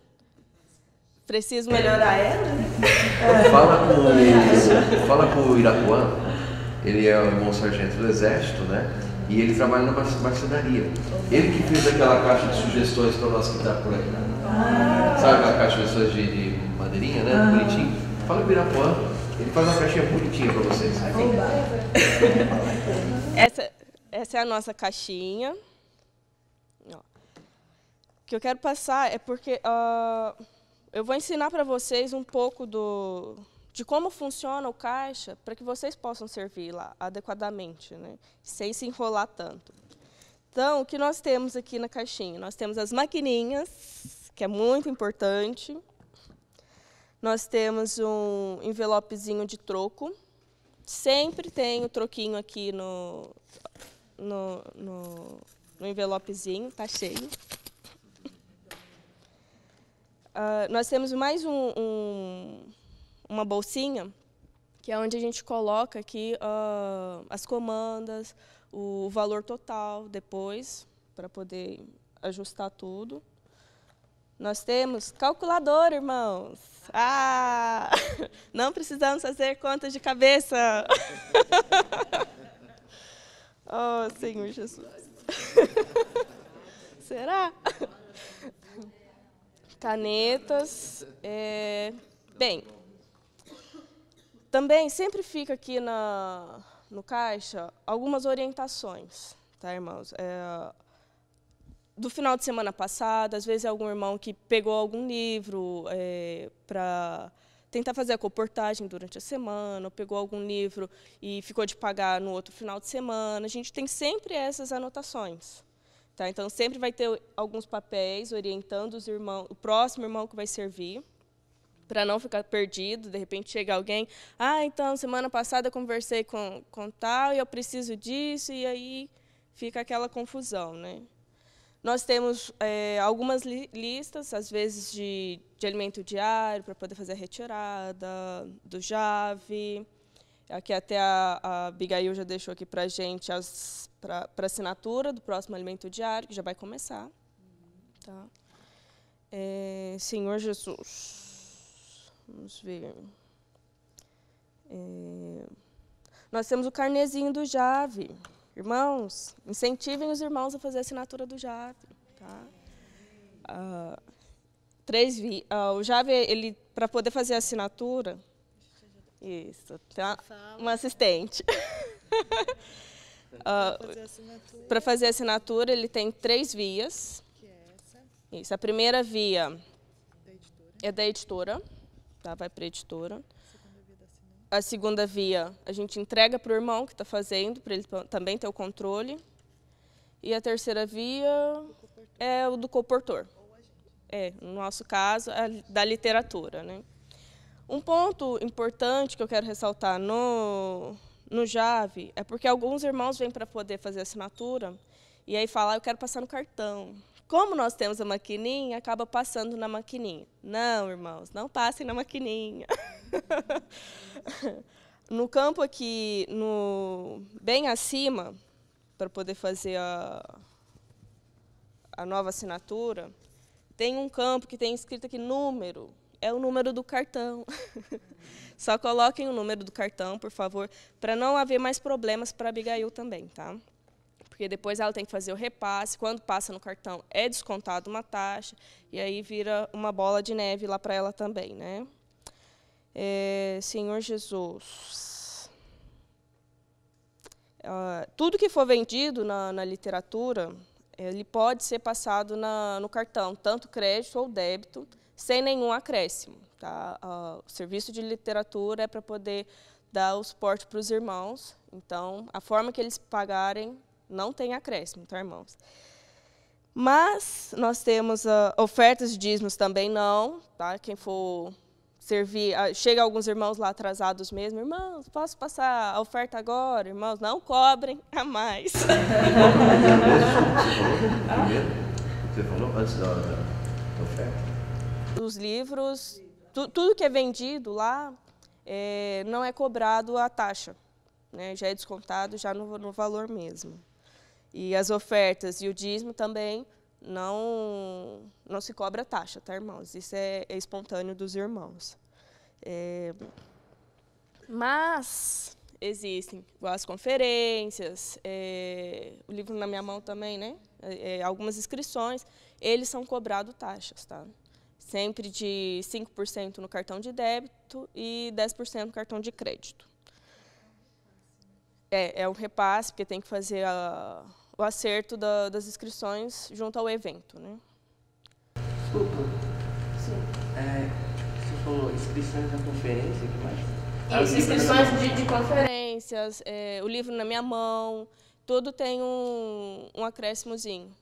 Preciso melhorar ela, né? Fala com o Irapuã, ele é o irmão sargento do Exército, né? E ele trabalha na marcenaria. Ele que fez aquela caixa de sugestões para nós que está por aí. Sabe aquela caixa de sugestões de madeirinha, né? Bonitinho. Fala com o Irapuã, ele faz uma caixinha bonitinha para vocês. Essa é a nossa caixinha. O que eu quero passar é porque... eu vou ensinar para vocês um pouco de como funciona o caixa para que vocês possam servir lá adequadamente, né? Sem se enrolar tanto. Então, o que nós temos aqui na caixinha? Nós temos as maquininhas, que é muito importante. Nós temos um envelopezinho de troco. Sempre tem o troquinho aqui no envelopezinho, está cheio. Nós temos mais uma bolsinha, que é onde a gente coloca aqui as comandas, o valor total depois, para poder ajustar tudo. Nós temos calculadora, irmãos. Não precisamos fazer contas de cabeça. Oh, Senhor Jesus. Será? Canetas. Bem, também sempre fica aqui no caixa algumas orientações, tá, irmãos? Do final de semana passada, às vezes algum irmão que pegou algum livro para tentar fazer a comportagem durante a semana, ou pegou algum livro e ficou de pagar no outro final de semana. A gente tem sempre essas anotações. Tá? Então, sempre vai ter alguns papéis orientando os irmãos, o próximo irmão que vai servir, para não ficar perdido. De repente chega alguém, então, semana passada eu conversei com tal e eu preciso disso, e aí fica aquela confusão, né? Nós temos algumas listas, às vezes, de alimento diário, para poder fazer a retirada, do JAV. Aqui até a Abigail já deixou aqui para a gente para assinatura do próximo alimento diário, que já vai começar. Tá? Senhor Jesus, vamos ver. Nós temos o carnezinho do JAV. Irmãos, incentivem os irmãos a fazer a assinatura do JAV. Tá? O JAV, para poder fazer a assinatura, isso, tem uma assistente. Para fazer a assinatura, ele tem 3 vias. Que é essa? Isso, a primeira via é da editora, tá? Vai para a editora. A segunda via a gente entrega para o irmão que está fazendo, para ele também ter o controle. E a terceira via é o do comportor. No nosso caso, é da literatura, né? Um ponto importante que eu quero ressaltar no JAV é porque alguns irmãos vêm para poder fazer assinatura e aí falam, eu quero passar no cartão. Como nós temos a maquininha, acaba passando na maquininha. Não, irmãos, não passem na maquininha. No campo aqui, bem acima, para poder fazer a nova assinatura, tem um campo que tem escrito aqui número. É o número do cartão. Só coloquem o número do cartão, por favor, para não haver mais problemas para a Abigail também, tá? Porque depois ela tem que fazer o repasse. Quando passa no cartão, é descontado uma taxa, e aí vira uma bola de neve lá para ela também, né? Senhor Jesus. Tudo que for vendido na literatura, ele pode ser passado no cartão, tanto crédito ou débito, sem nenhum acréscimo. Tá? O serviço de literatura é para poder dar o suporte para os irmãos. Então, a forma que eles pagarem não tem acréscimo, tá, irmãos? Mas nós temos ofertas de dízimos também não. Tá? Quem for servir, chega alguns irmãos lá atrasados mesmo. Irmãos, posso passar a oferta agora? Irmãos, não cobrem a mais. Você falou antes da oferta? Os livros, tudo que é vendido lá, não é cobrado a taxa, né? Já é descontado já no valor mesmo. E as ofertas e o dízimo também não se cobra taxa, tá, irmãos? Isso é espontâneo dos irmãos. Mas existem igual as conferências, o livro na minha mão também, né? Algumas inscrições, eles são cobrados taxas, tá? Sempre de 5% no cartão de débito e 10% no cartão de crédito. É um repasse, porque tem que fazer o acerto das inscrições junto ao evento, né? Desculpa. Sim. Você falou inscrições da conferência, o que mais? Isso, inscrições de conferências, o livro na minha mão, tudo tem um acréscimozinho.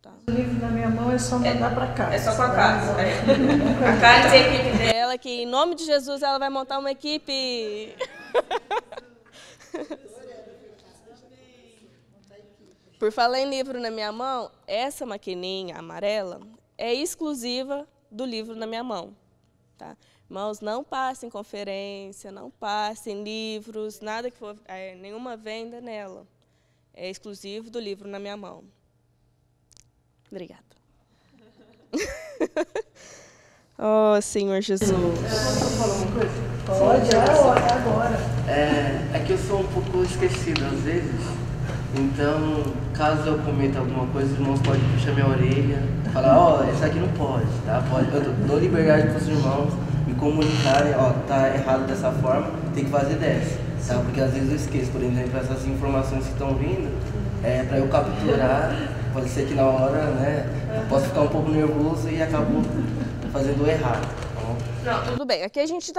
Tá. O livro na minha mão é só mandar para casa. É só para casa. A Karen tem a equipe dela, que em nome de Jesus ela vai montar uma equipe. Por falar em livro na minha mão, essa maquininha amarela é exclusiva do livro na minha mão. Tá? Irmãos, não passem conferência, não passem livros, nada que for, nenhuma venda nela. É exclusivo do livro na minha mão. Obrigada. Oh, Senhor Jesus. Posso falar uma coisa? Pode, agora. É que eu sou um pouco esquecido às vezes, então, caso eu cometa alguma coisa, os irmãos podem puxar minha orelha, falar, isso aqui não pode, tá? Eu dou liberdade para os irmãos me comunicarem, tá errado dessa forma, tem que fazer dessa, tá? Porque às vezes eu esqueço, por exemplo, essas informações que estão vindo, para eu capturar, pode ser que na hora, né, eu posso ficar um pouco nervoso e acabo fazendo errado. bom? Não, tudo bem. Aqui a gente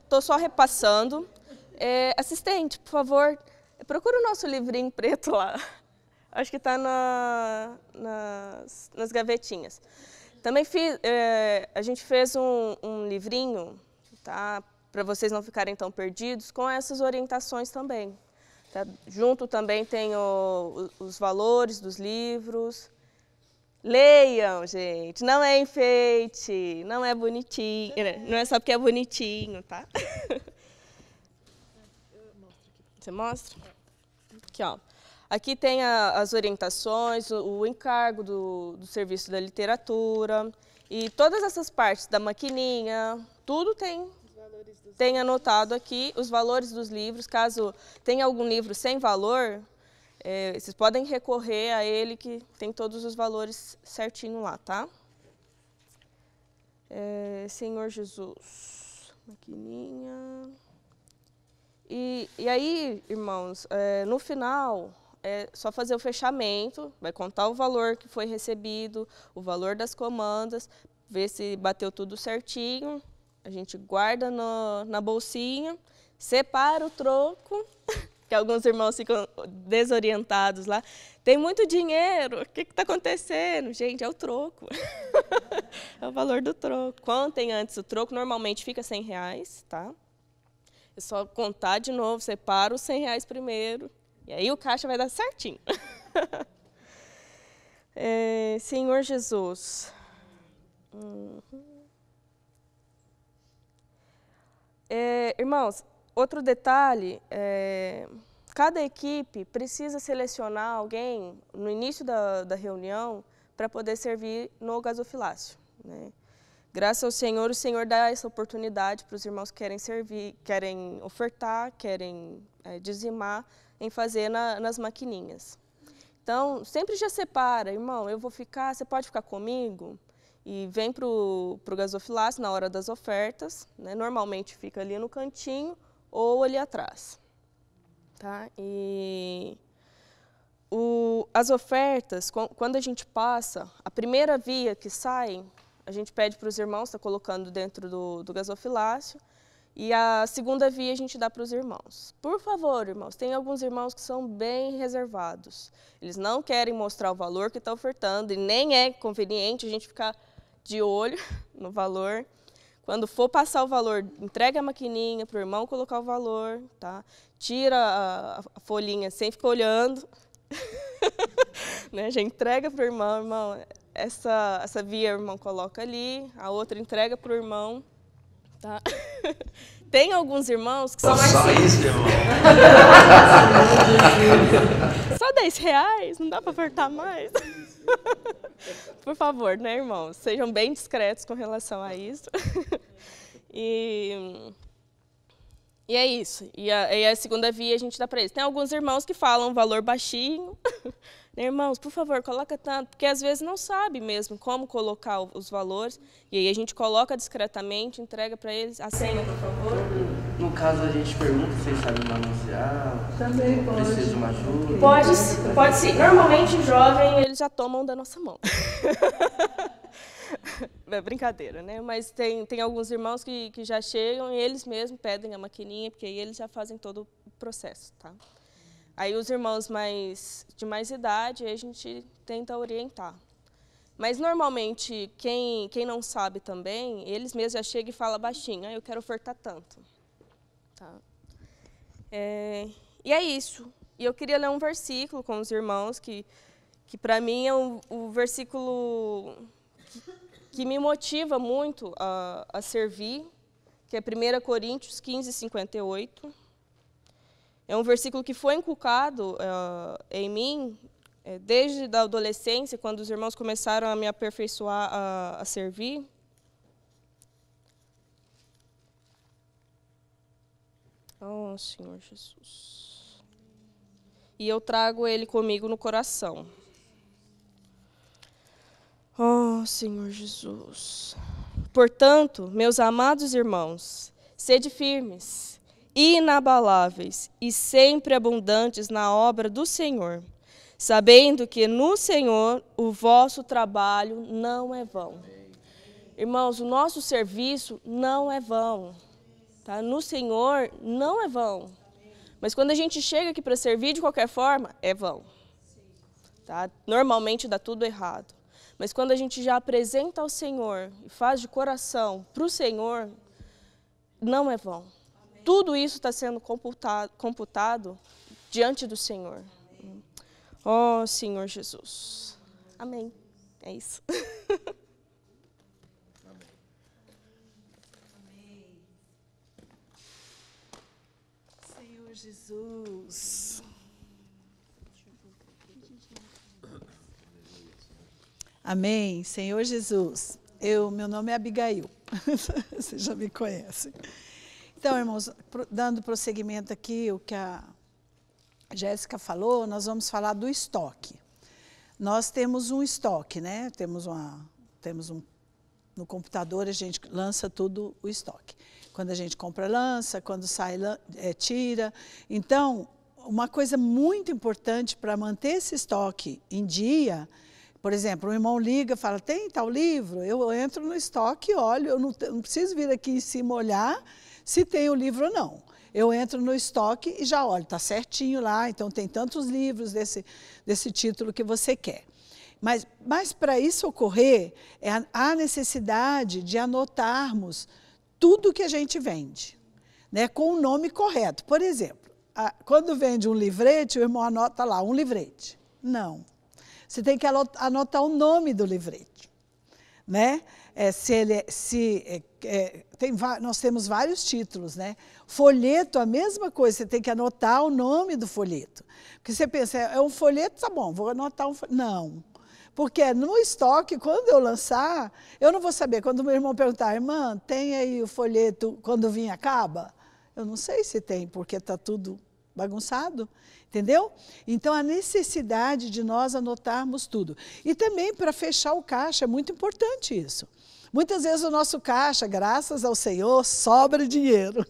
tô só repassando. Assistente, por favor, procura o nosso livrinho preto lá. Acho que está nas gavetinhas. Também a gente fez um livrinho, tá? Para vocês não ficarem tão perdidos, com essas orientações também. Tá? Junto também tem os valores dos livros. Leiam, gente, não é enfeite, não é bonitinho, não é só porque é bonitinho, tá? Você mostra? Aqui, ó. Aqui tem as orientações, o encargo do serviço da literatura e todas essas partes da maquininha, tudo tem anotado aqui, os valores dos livros. Caso tenha algum livro sem valor, vocês podem recorrer a ele, que tem todos os valores certinho lá, tá? Senhor Jesus, maquininha. E aí, irmãos, no final, é só fazer o fechamento, vai contar o valor que foi recebido, o valor das comandas, ver se bateu tudo certinho. A gente guarda na bolsinha, separa o troco, que alguns irmãos ficam desorientados lá. Tem muito dinheiro, o que está acontecendo? Gente, é o troco. É o valor do troco. Contem antes o troco, normalmente fica R$100, tá? É só contar de novo, separa os R$100 primeiro, e aí o caixa vai dar certinho. Senhor Jesus. Irmãos, outro detalhe, cada equipe precisa selecionar alguém no início da reunião para poder servir no gasofilácio, né? Graças ao Senhor, o Senhor dá essa oportunidade para os irmãos que querem servir, querem ofertar, querem dizimar, em fazer nas maquininhas. Então, sempre já separa, irmão, eu vou ficar, você pode ficar comigo? E vem para o gasofilácio na hora das ofertas, né? Normalmente fica ali no cantinho ou ali atrás. Tá? E as ofertas, quando a gente passa, a primeira via que sai, a gente pede para os irmãos, está colocando dentro do gasofilácio, e a segunda via a gente dá para os irmãos. Por favor, irmãos, tem alguns irmãos que são bem reservados. Eles não querem mostrar o valor que está ofertando, e nem é conveniente a gente ficar de olho no valor. Quando for passar o valor, entrega a maquininha para o irmão colocar o valor, tá? Tira a folhinha sem ficar olhando. Né? Já entrega para o irmão, essa via o irmão coloca ali, a outra entrega para o irmão. Tá? Tem alguns irmãos que são mais só isso, irmão. Só R$10? Não dá para ofertar mais? Por favor, né, irmãos? Sejam bem discretos com relação a isso. E é isso. E a segunda via a gente dá para eles. Tem alguns irmãos que falam um valor baixinho. Irmãos, por favor, coloca tanto, porque às vezes não sabe mesmo como colocar os valores, e aí a gente coloca discretamente, entrega para eles. A senha, por favor. No caso, a gente pergunta se eles sabem manusear, Também pode. precisa de uma ajuda. Pode sim. Normalmente, jovem, eles já tomam da nossa mão. É brincadeira, né? Mas tem alguns irmãos que já chegam e eles mesmos pedem a maquininha, porque aí eles já fazem todo o processo, tá? Aí os irmãos de mais idade, aí a gente tenta orientar. Mas normalmente, quem não sabe também, eles mesmos já chegam e falam baixinho, eu quero ofertar tanto. Tá? E é isso. E eu queria ler um versículo com os irmãos, que para mim é o versículo que me motiva muito a servir, que é 1 Coríntios 15:58. É um versículo que foi inculcado em mim desde a adolescência, quando os irmãos começaram a me aperfeiçoar a servir. Oh, Senhor Jesus. E eu trago ele comigo no coração. Oh, Senhor Jesus. Portanto, meus amados irmãos, sede firmes, inabaláveis e sempre abundantes na obra do Senhor, sabendo que no Senhor o vosso trabalho não é vão. Irmãos, o nosso serviço não é vão. Tá? No Senhor não é vão. Mas quando a gente chega aqui para servir de qualquer forma, é vão. Tá? Normalmente dá tudo errado. Mas quando a gente já apresenta ao Senhor e faz de coração para o Senhor, não é vão. Tudo isso está sendo computado diante do Senhor. Ó Senhor Jesus. Amém. É isso. Senhor Jesus. Amém. Senhor Jesus. Meu nome é Abigail. Você já me conhece. Então, irmãos, dando prosseguimento aqui, o que a Jéssica falou, nós vamos falar do estoque. Nós temos um estoque, né? No computador a gente lança tudo o estoque. Quando a gente compra, lança, quando sai, tira. Então, uma coisa muito importante para manter esse estoque em dia, por exemplo, o irmão liga, fala, tem tal livro? Eu entro no estoque e olho, eu não preciso vir aqui em cima olhar se tem o livro ou não. Eu entro no estoque e já olho, está certinho lá, então tem tantos livros desse título que você quer. Mas para isso ocorrer, há necessidade de anotarmos tudo que a gente vende, né, com o nome correto. Por exemplo, quando vende um livrete, o irmão anota lá, um livrete. Não. Você tem que anotar o nome do livrete, né? Nós temos vários títulos, né? Folheto, a mesma coisa, você tem que anotar o nome do folheto. Porque você pensa, é um folheto, tá bom, vou anotar um folheto. Não, porque no estoque, quando eu lançar, eu não vou saber. Quando o meu irmão perguntar, irmã, tem aí o folheto quando vir acaba? Eu não sei se tem, porque está tudo bagunçado, entendeu? Então, a necessidade de nós anotarmos tudo. E também para fechar o caixa, é muito importante isso. Muitas vezes o nosso caixa, graças ao Senhor, sobra dinheiro.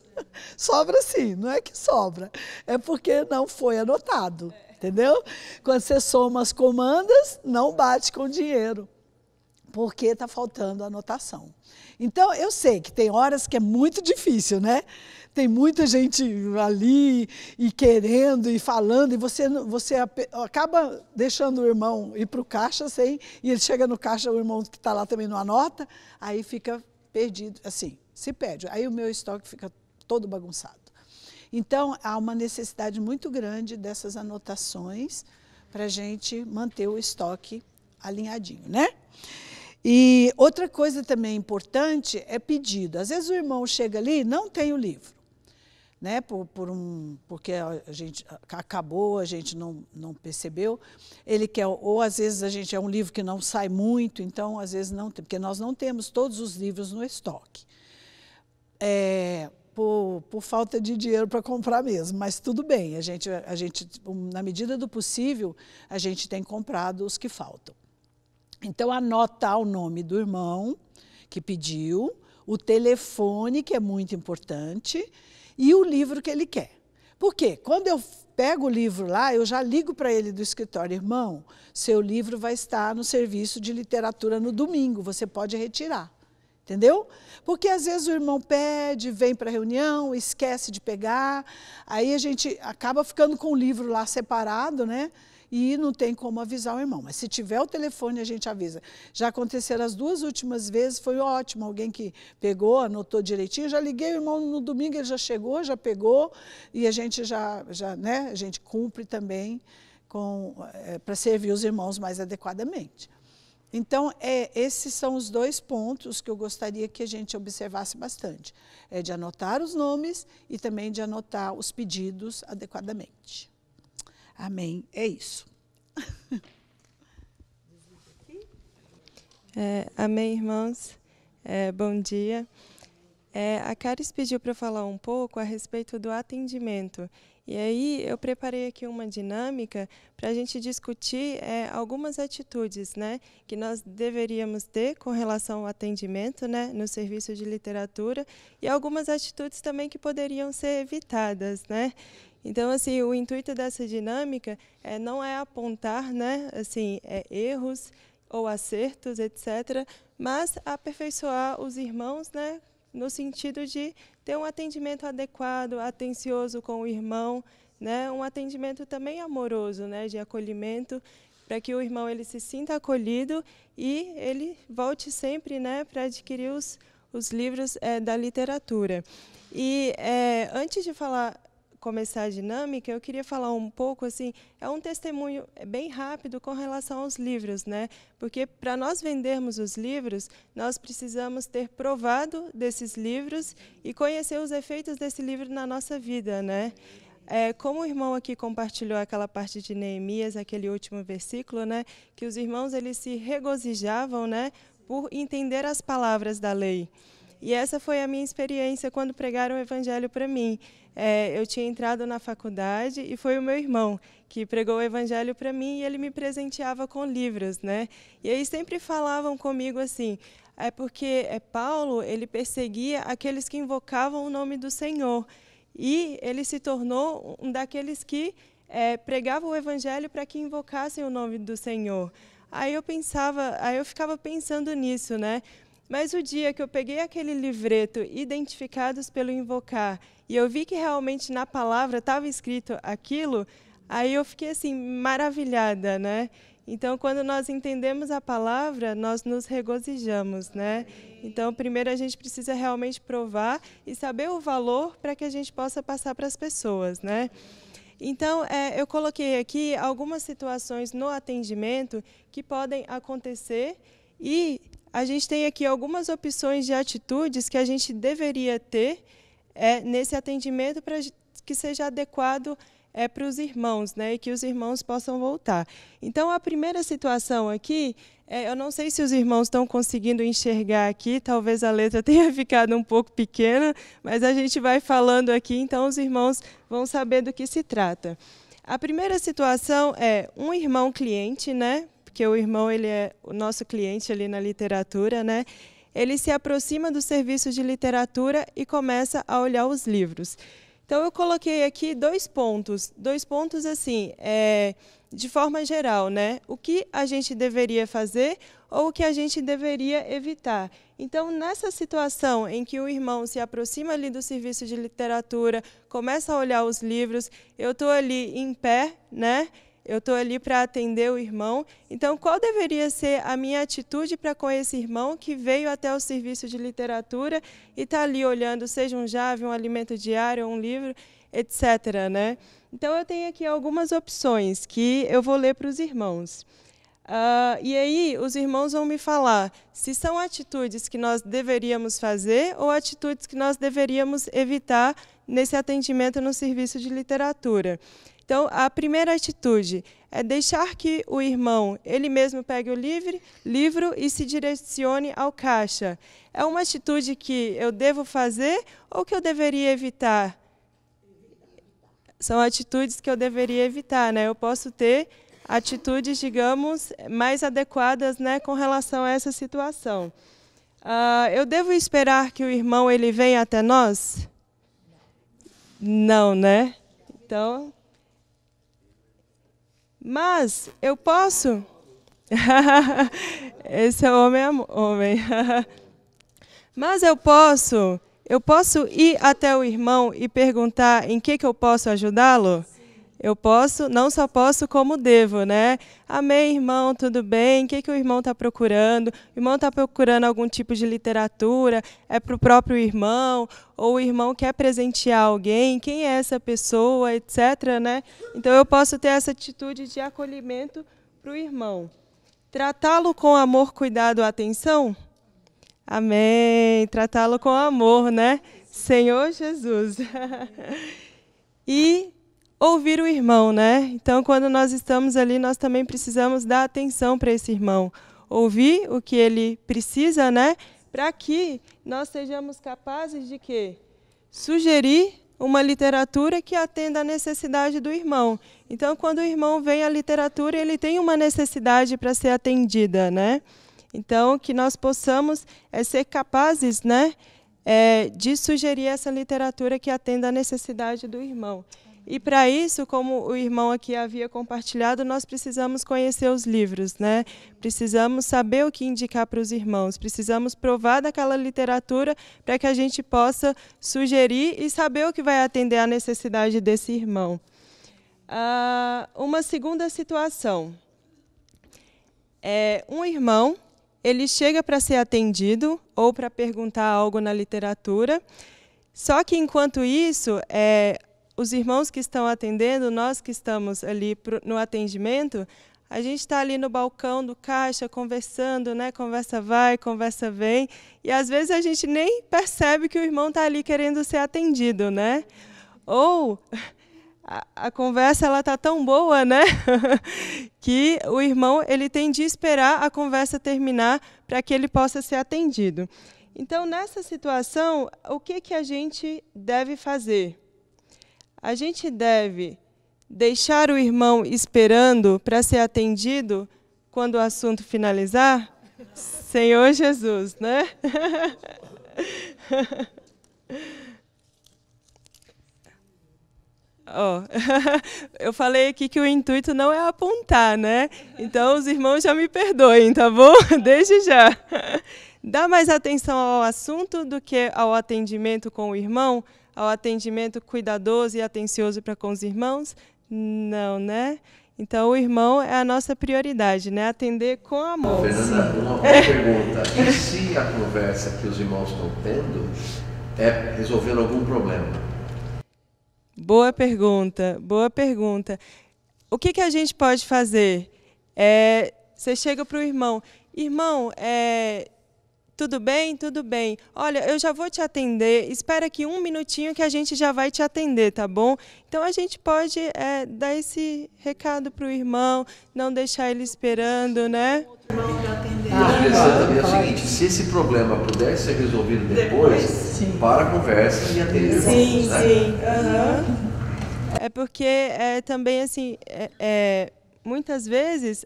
Sobra sim, não é que sobra, é porque não foi anotado, entendeu? Quando você soma as comandas, não bate com dinheiro, porque está faltando anotação. Então, eu sei que tem horas que é muito difícil, né? Tem muita gente ali e querendo e falando, e você acaba deixando o irmão ir para o caixa sem, e ele chega no caixa, o irmão que está lá também não anota, aí fica perdido, assim, se perde. Aí o meu estoque fica todo bagunçado. Então, há uma necessidade muito grande dessas anotações para a gente manter o estoque alinhadinho, né? E outra coisa também importante é pedido. Às vezes o irmão chega ali e não tem o livro, né? Porque a gente acabou, a gente não percebeu. Ele quer, ou às vezes é um livro que não sai muito, então às vezes não tem, porque nós não temos todos os livros no estoque. Por falta de dinheiro para comprar mesmo, mas tudo bem, a gente, na medida do possível, a gente tem comprado os que faltam. Então, anotar o nome do irmão que pediu, o telefone, que é muito importante, e o livro que ele quer. Por quê? Quando eu pego o livro lá, eu já ligo para ele do escritório, irmão, seu livro vai estar no serviço de literatura no domingo, você pode retirar. Entendeu? Porque às vezes o irmão pede, vem para a reunião, esquece de pegar, aí a gente acaba ficando com o livro lá separado, né? E não tem como avisar o irmão. Mas se tiver o telefone, a gente avisa. Já aconteceram as 2 últimas vezes, foi ótimo. Alguém que pegou, anotou direitinho. Já liguei o irmão no domingo, ele já chegou, já pegou. E a gente né, a gente cumpre também para servir os irmãos mais adequadamente. Então, esses são os 2 pontos que eu gostaria que a gente observasse bastante. É de anotar os nomes e também de anotar os pedidos adequadamente. Amém. É isso. Amém, irmãos. Bom dia. A Caris pediu para falar um pouco a respeito do atendimento. E aí eu preparei aqui uma dinâmica para a gente discutir algumas atitudes, né, que nós deveríamos ter com relação ao atendimento, né, no serviço de literatura, e algumas atitudes também que poderiam ser evitadas, né? Então, assim, o intuito dessa dinâmica não é apontar, né, assim, erros ou acertos, etc., mas aperfeiçoar os irmãos, né, no sentido de ter um atendimento adequado, atencioso com o irmão, né, um atendimento também amoroso, né, de acolhimento, para que o irmão ele se sinta acolhido e ele volte sempre, né, para adquirir os livros da literatura. E antes de começar a dinâmica, eu queria falar um pouco, assim, é um testemunho bem rápido com relação aos livros, né? Porque para nós vendermos os livros, nós precisamos ter provado desses livros e conhecer os efeitos desse livro na nossa vida, né? Como o irmão aqui compartilhou aquela parte de Neemias, aquele último versículo, né? Que os irmãos eles se regozijavam, né? Por entender as palavras da lei. E essa foi a minha experiência quando pregaram o evangelho para mim. Eu tinha entrado na faculdade e foi o meu irmão que pregou o evangelho para mim e ele me presenteava com livros, né? E aí sempre falavam comigo assim, porque Paulo ele perseguia aqueles que invocavam o nome do Senhor e ele se tornou um daqueles que pregava o evangelho para que invocassem o nome do Senhor. Aí eu ficava pensando nisso, né? Mas o dia que eu peguei aquele livreto, Identificados pelo Invocar, e eu vi que realmente na palavra estava escrito aquilo, aí eu fiquei assim, maravilhada, né? Então, quando nós entendemos a palavra, nós nos regozijamos, né? Então, primeiro a gente precisa realmente provar e saber o valor para que a gente possa passar para as pessoas, né? Então, eu coloquei aqui algumas situações no atendimento que podem acontecer e a gente tem aqui algumas opções de atitudes que a gente deveria ter nesse atendimento para que seja adequado para os irmãos, né, e que os irmãos possam voltar. Então, a primeira situação aqui, eu não sei se os irmãos estão conseguindo enxergar aqui, talvez a letra tenha ficado um pouco pequena, mas a gente vai falando aqui, então os irmãos vão saber do que se trata. A primeira situação é um irmão cliente, né, porque o irmão ele é o nosso cliente ali na literatura, né? Ele se aproxima do serviço de literatura e começa a olhar os livros. Então, eu coloquei aqui dois pontos assim, de forma geral, né? O que a gente deveria fazer ou o que a gente deveria evitar. Então, nessa situação em que o irmão se aproxima ali do serviço de literatura, começa a olhar os livros, eu estou ali em pé, né? Eu estou ali para atender o irmão. Então, qual deveria ser a minha atitude para com esse irmão que veio até o serviço de literatura e está ali olhando, seja um Jave, um alimento diário, um livro, etc., né? Então, eu tenho aqui algumas opções que eu vou ler para os irmãos. E aí, os irmãos vão me falar se são atitudes que nós deveríamos fazer ou atitudes que nós deveríamos evitar nesse atendimento no serviço de literatura. Então, a primeira atitude é deixar que o irmão, ele mesmo pegue o livro e se direcione ao caixa. É uma atitude que eu devo fazer ou que eu deveria evitar? São atitudes que eu deveria evitar, né? Eu posso ter atitudes, digamos, mais adequadas, né, com relação a essa situação. Eu devo esperar que o irmão ele venha até nós? Não, né? Então... Mas eu posso... Esse é o homem. Mas eu posso ir até o irmão e perguntar em que eu posso ajudá-lo? Eu posso, não só posso, como devo, né? Amém, irmão, tudo bem? O que o irmão está procurando? O irmão está procurando algum tipo de literatura? É para o próprio irmão? Ou o irmão quer presentear alguém? Quem é essa pessoa, etc., né? Então, eu posso ter essa atitude de acolhimento para o irmão. Tratá-lo com amor, cuidado, atenção? Amém. Tratá-lo com amor, né? Senhor Jesus. E... ouvir o irmão, né? Então, quando nós estamos ali, nós também precisamos dar atenção para esse irmão. Ouvir o que ele precisa, né? Para que nós sejamos capazes de quê? Sugerir uma literatura que atenda à necessidade do irmão. Então, quando o irmão vem à literatura, ele tem uma necessidade para ser atendida, né? Então, que nós possamos ser capazes, né? De sugerir essa literatura que atenda à necessidade do irmão. E para isso, como o irmão aqui havia compartilhado, nós precisamos conhecer os livros, né? Precisamos saber o que indicar para os irmãos, precisamos provar daquela literatura para que a gente possa sugerir e saber o que vai atender à necessidade desse irmão. Uma segunda situação. Um irmão, ele chega para ser atendido ou para perguntar algo na literatura, só que, enquanto isso, os irmãos que estão atendendo, nós que estamos ali no atendimento, a gente está ali no balcão do caixa conversando, né? Conversa vai, conversa vem, e às vezes a gente nem percebe que o irmão está ali querendo ser atendido, né? Ou a conversa ela está tão boa, né? que o irmão ele tem de esperar a conversa terminar para que ele possa ser atendido. Então, nessa situação, o que a gente deve fazer? A gente deve deixar o irmão esperando para ser atendido quando o assunto finalizar? Senhor Jesus, né? Eu falei aqui que o intuito não é apontar, né? Então, os irmãos já me perdoem, tá bom? Desde já. Dá mais atenção ao assunto do que ao atendimento com o irmão? Ao atendimento cuidadoso e atencioso para com os irmãos? Não, né? Então, o irmão é a nossa prioridade, né? Atender com amor. Fernanda, uma pergunta. E se a conversa que os irmãos estão tendo é resolvendo algum problema? Boa pergunta, boa pergunta. O que a gente pode fazer? Você chega para o irmão, tudo bem? Tudo bem. Olha, eu já vou te atender, espera aqui 1 minutinho que a gente já vai te atender, tá bom? Então, a gente pode dar esse recado para o irmão, não deixar ele esperando, né? Eu pensando também é o seguinte, se esse problema puder ser resolvido depois, para a conversa e atender. Sim, né? Sim. Uhum. É porque também, assim, muitas vezes,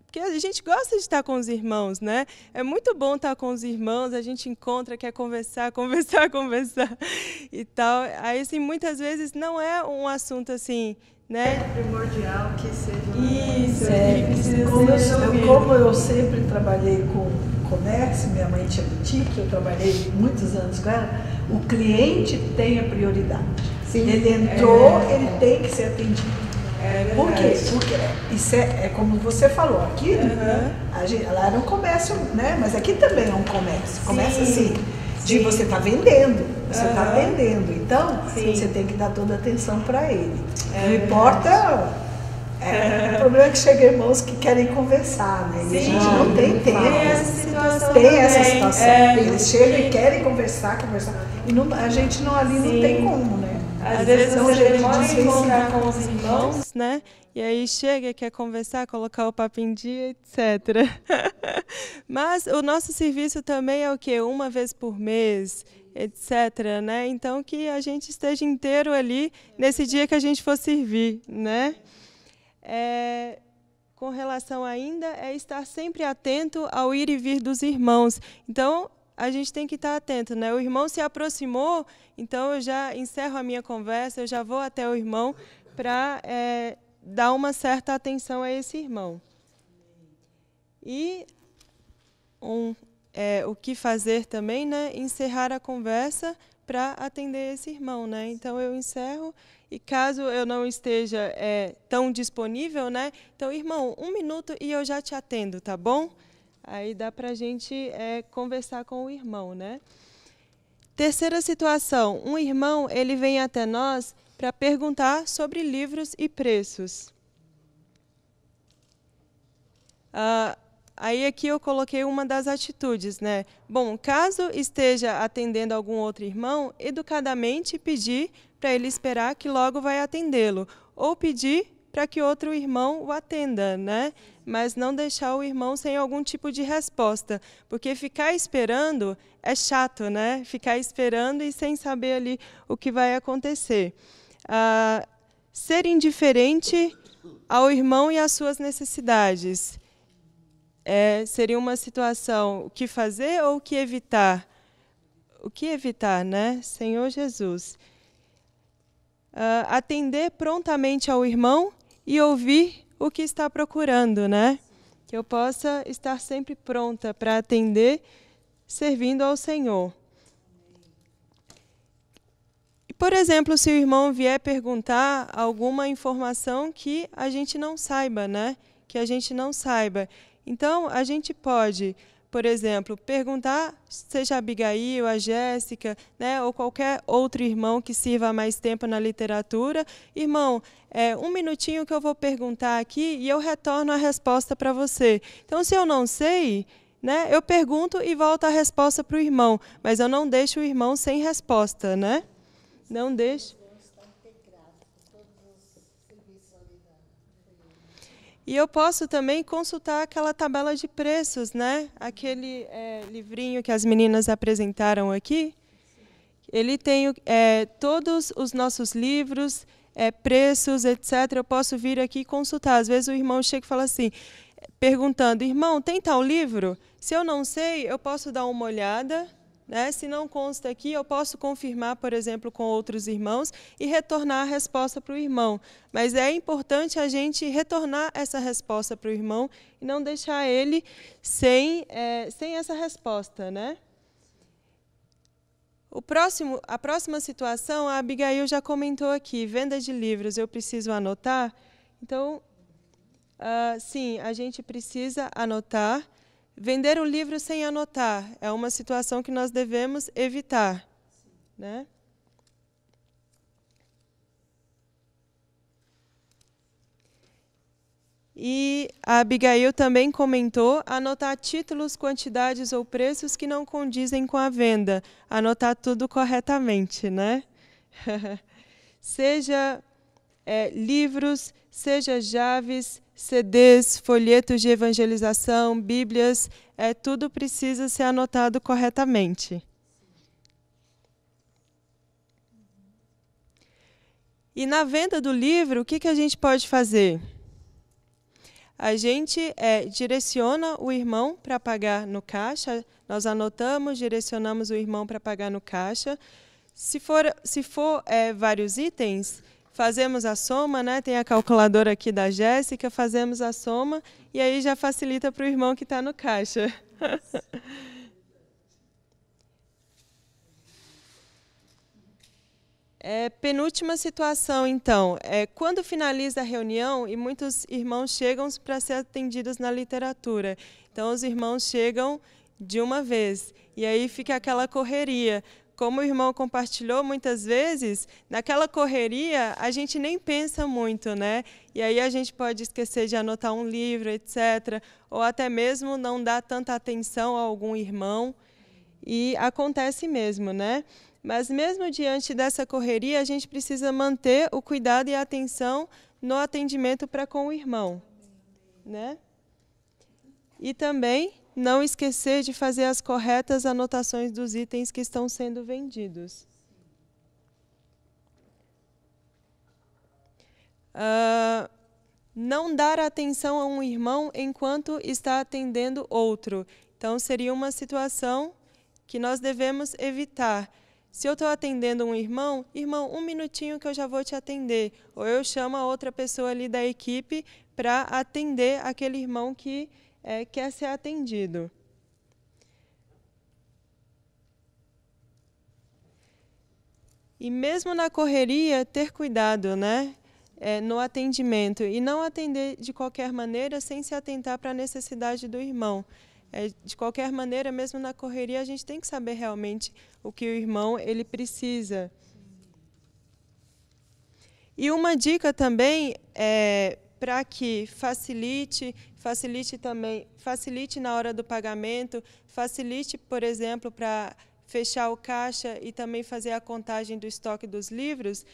porque a gente gosta de estar com os irmãos, né? É muito bom estar com os irmãos, a gente encontra, quer conversar e tal. Aí, assim, muitas vezes não é um assunto assim, né? É primordial que seja. Isso, precisa como eu sempre trabalhei com comércio, minha mãe tinha boutique, eu trabalhei muitos anos com ela, o cliente tem a prioridade. Sim. Ele entrou, ele tem que ser atendido. Por quê? Porque isso é como você falou, aqui lá era um comércio, né? Mas aqui também é um comércio. Comércio assim, de você está vendendo, você está atendendo. Então, você tem que dar toda a atenção para ele. Não importa. O problema é que chega irmãos que querem conversar, né? E a gente não tem tempo. Tem essa situação. Eles chegam e querem conversar. E não, a gente não ali não tem como, né? Às vezes você demora a encontrar com os irmãos, né? E aí chega, quer conversar, colocar o papo em dia, etc. Mas o nosso serviço também é o quê? 1 vez por mês, etc. Né? Então, que a gente esteja inteiro ali nesse dia que a gente for servir, né? Com relação ainda, estar sempre atento ao ir e vir dos irmãos. Então, a gente tem que estar atento, né? O irmão se aproximou, então eu já encerro a minha conversa, eu já vou até o irmão para dar uma certa atenção a esse irmão. E o que fazer também, né? Encerrar a conversa para atender esse irmão, né? Então eu encerro e caso eu não esteja tão disponível, né? Então, irmão, 1 minuto e eu já te atendo, tá bom? Aí dá para a gente conversar com o irmão, né? Terceira situação, um irmão ele vem até nós para perguntar sobre livros e preços. Aí aqui eu coloquei uma das atitudes, né? Bom, caso esteja atendendo algum outro irmão, educadamente pedir para ele esperar que logo vai atendê-lo, ou pedir para que outro irmão o atenda, né? Mas não deixar o irmão sem algum tipo de resposta, porque ficar esperando é chato, né? Ficar esperando e sem saber ali o que vai acontecer. Ser indiferente ao irmão e às suas necessidades. Seria uma situação, o que fazer ou o que evitar? O que evitar, né? Senhor Jesus. atender prontamente ao irmão e ouvir o que está procurando, né? Que eu possa estar sempre pronta para atender, servindo ao Senhor. E, por exemplo, se o irmão vier perguntar alguma informação que a gente não saiba, né? Que a gente não saiba. Então, a gente pode, por exemplo, perguntar, seja a Abigail, a Jéssica, né, ou qualquer outro irmão que sirva há mais tempo na literatura. Irmão, um minutinho que eu vou perguntar aqui e eu retorno a resposta para você. Então, se eu não sei, né, eu pergunto e volto a resposta para o irmão, mas eu não deixo o irmão sem resposta, né? Não deixo. E eu posso também consultar aquela tabela de preços, né? Aquele livrinho que as meninas apresentaram aqui. Ele tem todos os nossos livros, preços, etc. Eu posso vir aqui e consultar. Às vezes o irmão chega e fala assim, perguntando, irmão, tem tal livro? Se eu não sei, eu posso dar uma olhada, né? Se não consta aqui, eu posso confirmar, por exemplo, com outros irmãos e retornar a resposta para o irmão. Mas é importante a gente retornar essa resposta para o irmão e não deixar ele sem essa resposta, né? A próxima situação, a Abigail já comentou aqui, venda de livros, eu preciso anotar. Então, sim, a gente precisa anotar. Vender um livro sem anotar é uma situação que nós devemos evitar, né? E a Abigail também comentou anotar títulos, quantidades ou preços que não condizem com a venda. Anotar tudo corretamente, né? Seja livros, seja chaves, CDs, folhetos de evangelização, bíblias, tudo precisa ser anotado corretamente. E na venda do livro, o que a gente pode fazer? A gente direciona o irmão para pagar no caixa, nós anotamos, direcionamos o irmão para pagar no caixa. Se for vários itens, fazemos a soma, né? Tem a calculadora aqui da Jéssica, fazemos a soma e aí já facilita para o irmão que está no caixa. Penúltima situação, então, quando finaliza a reunião e muitos irmãos chegam para ser atendidos na literatura. Então, os irmãos chegam de uma vez e aí fica aquela correria. Como o irmão compartilhou muitas vezes, naquela correria a gente nem pensa muito, né? E aí a gente pode esquecer de anotar um livro, etc. Ou até mesmo não dar tanta atenção a algum irmão. E acontece mesmo, né? Mas mesmo diante dessa correria, a gente precisa manter o cuidado e a atenção no atendimento para com o irmão, né? E também não esquecer de fazer as corretas anotações dos itens que estão sendo vendidos. Não dar atenção a um irmão enquanto está atendendo outro. Então, seria uma situação que nós devemos evitar. Se eu estou atendendo um irmão, um minutinho que eu já vou te atender. Ou eu chamo a outra pessoa ali da equipe para atender aquele irmão que quer ser atendido. E mesmo na correria, ter cuidado, né? No atendimento. E não atender de qualquer maneira sem se atentar para a necessidade do irmão. De qualquer maneira, mesmo na correria, a gente tem que saber realmente o que o irmão ele precisa. E uma dica também para que facilite na hora do pagamento, facilite, por exemplo, para fechar o caixa e também fazer a contagem do estoque dos livros.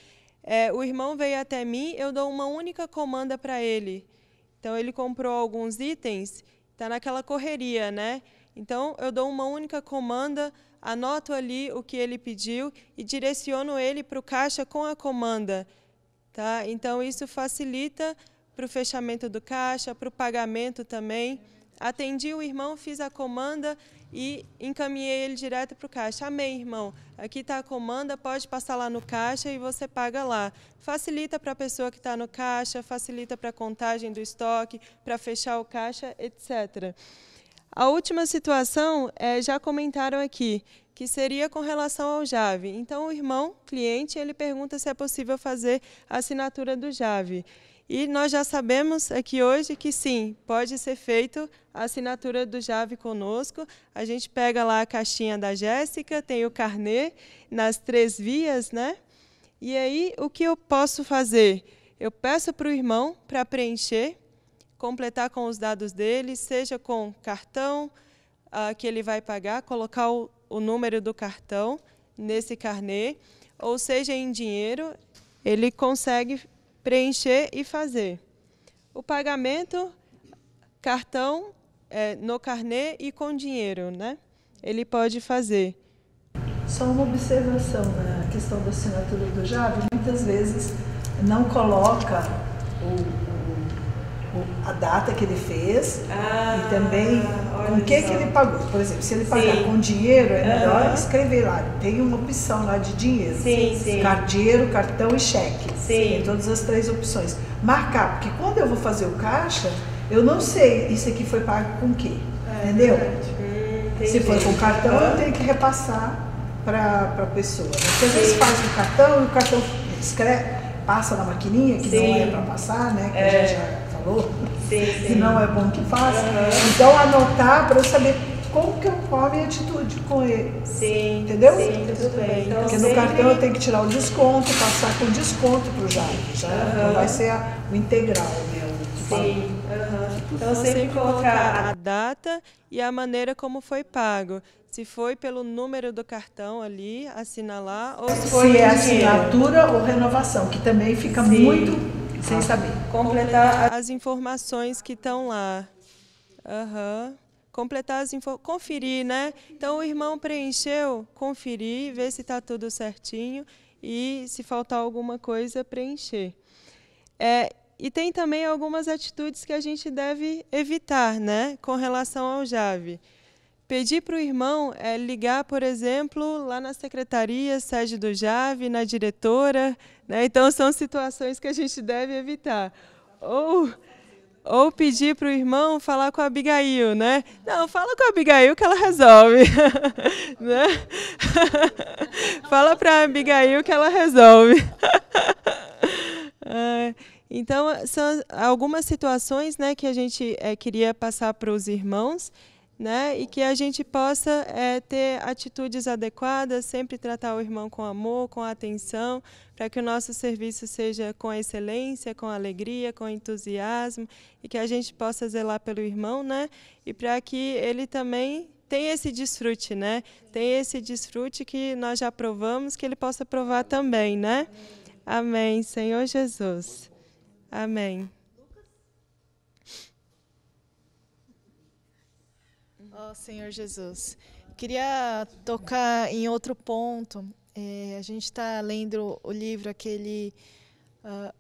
O irmão veio até mim, eu dou uma única comanda para ele. Então, ele comprou alguns itens, está naquela correria, né? Então, eu dou uma única comanda, anoto ali o que ele pediu e direciono ele para o caixa com a comanda. Tá? Então, isso facilita para o fechamento do caixa, para o pagamento também. Atendi o irmão, fiz a comanda e encaminhei ele direto para o caixa. Amém, irmão. Aqui está a comanda, pode passar lá no caixa e você paga lá. Facilita para a pessoa que está no caixa, facilita para a contagem do estoque, para fechar o caixa, etc. A última situação, já comentaram aqui, que seria com relação ao JAV. Então, o irmão, cliente, ele pergunta se é possível fazer a assinatura do JAV. E nós já sabemos aqui hoje que sim, pode ser feito a assinatura do JAV conosco. A gente pega lá a caixinha da Jéssica, tem o carnê nas 3 vias, né? E aí, o que eu posso fazer? Eu peço para o irmão para preencher, completar com os dados dele, seja com cartão que ele vai pagar, colocar o número do cartão nesse carnê, ou seja em dinheiro, ele consegue preencher e fazer. O pagamento, cartão, no carnê e com dinheiro, né? Ele pode fazer. Só uma observação na questão da assinatura do JAV, muitas vezes não coloca a data que ele fez e também com o que ele pagou. Por exemplo, se ele pagar com dinheiro, é melhor escrever lá. Tem uma opção lá de dinheiro. Sim. Dinheiro, cartão e cheque. Sim. Tem todas as 3 opções. Marcar, porque quando eu vou fazer o caixa, eu não sei isso aqui foi pago com o quê. Entendeu? Se for com cartão, eu tenho que repassar para a pessoa. Porque às vezes faz o cartão e o cartão passa na maquininha, que não é para passar, né? Que a gente já falou. Que não é bom que faça. Então, anotar para eu saber qual a minha atitude com ele. Entendeu? Sim, tudo bem. Então, porque no cartão eu tenho que tirar o desconto, passar com desconto para o JAV. Não vai ser o integral, né? Então, sempre colocar a data e a maneira como foi pago. Se foi pelo número do cartão ali, assinalar, ou se foi assinatura ou renovação, que também fica muito sem saber. Completar as informações que estão lá. Completar conferir, né? Então, o irmão preencheu, conferir, ver se está tudo certinho e, se faltar alguma coisa, preencher. E tem também algumas atitudes que a gente deve evitar, né, com relação ao JAV. Pedir para o irmão ligar, por exemplo, lá na secretaria, sede do JAV, na diretora, né? Então, são situações que a gente deve evitar. Ou pedir para o irmão falar com a Abigail, né? Não, fala com a Abigail que ela resolve. Né? Fala para a Abigail que ela resolve. Então, são algumas situações, né, que a gente queria passar para os irmãos, né, e que a gente possa ter atitudes adequadas, sempre tratar o irmão com amor, com atenção, para que o nosso serviço seja com excelência, com alegria, com entusiasmo, e que a gente possa zelar pelo irmão, né, e para que ele também tenha esse desfrute, né, tenha esse desfrute que nós já provamos, que ele possa provar também, né? Amém, Senhor Jesus. Amém. Ó Senhor Jesus, queria tocar em outro ponto. A gente está lendo o livro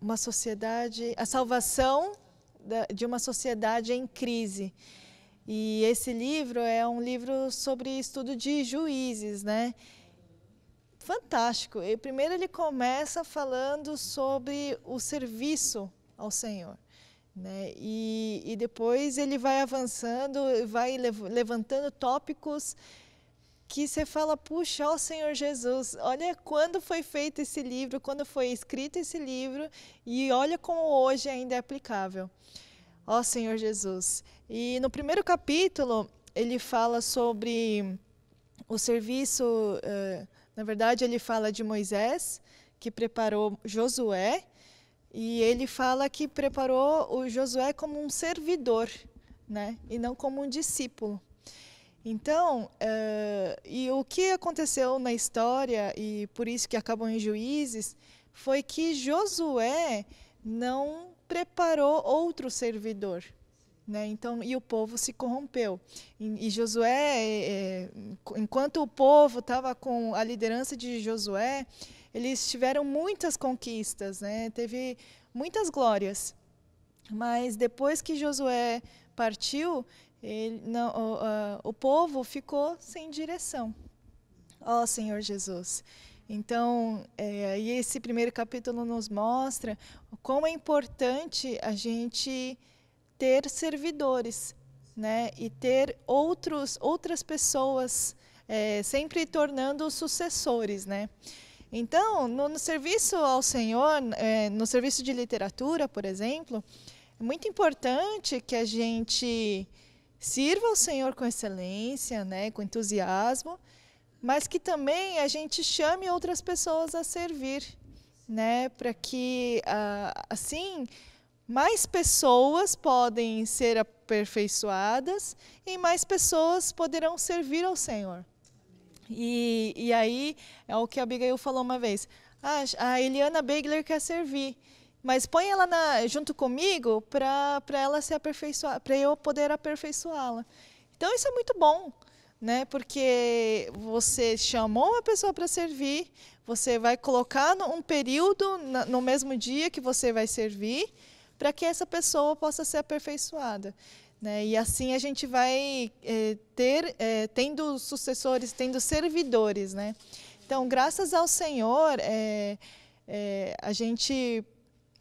uma sociedade, a salvação de uma sociedade em crise. E esse livro é um livro sobre estudo de juízes, né? Fantástico. E primeiro ele começa falando sobre o serviço ao Senhor, né? E depois ele vai avançando, vai levantando tópicos que você fala, puxa, ó Senhor Jesus, olha quando foi feito esse livro, quando foi escrito esse livro, e olha como hoje ainda é aplicável. Ó Senhor Jesus. E no primeiro capítulo ele fala sobre o serviço, na verdade ele fala de Moisés, que preparou Josué, e ele fala que preparou o Josué como um servidor, né? E não como um discípulo. Então, e o que aconteceu na história, e por isso que acabam em Juízes, foi que Josué não preparou outro servidor, né? Então, e o povo se corrompeu. E Josué, enquanto o povo estava com a liderança de Josué, eles tiveram muitas conquistas, né? Teve muitas glórias. Mas depois que Josué partiu, o povo ficou sem direção. Ó Senhor Jesus. Então, e esse primeiro capítulo nos mostra o quão é importante a gente ter servidores, né? E ter outras pessoas sempre tornando sucessores, né? Então, no serviço ao Senhor, no serviço de literatura, por exemplo, é muito importante que a gente sirva ao Senhor com excelência, né? Com entusiasmo, mas que também a gente chame outras pessoas a servir, né? Para que, assim, mais pessoas podem ser aperfeiçoadas e mais pessoas poderão servir ao Senhor. E aí, é o que a Abigail falou uma vez, a Eliana Begler quer servir, mas põe ela junto comigo para ela se aperfeiçoar, para eu poder aperfeiçoá-la. Então, isso é muito bom, né? Porque você chamou uma pessoa para servir, você vai colocar um período no mesmo dia que você vai servir, para que essa pessoa possa ser aperfeiçoada, né? E assim a gente vai tendo sucessores, tendo servidores, né? Então, graças ao Senhor, a gente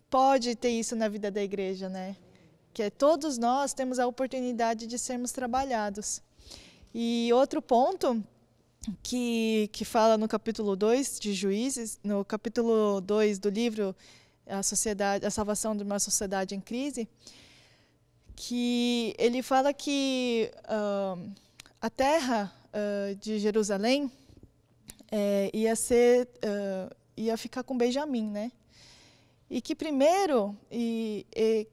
pode ter isso na vida da igreja, né? Que todos nós temos a oportunidade de sermos trabalhados. E outro ponto que fala no capítulo 2 de Juízes, no capítulo 2 do livro A Salvação de uma Sociedade em Crise, que ele fala que a terra de Jerusalém ia ficar com Benjamim, né? E que primeiro,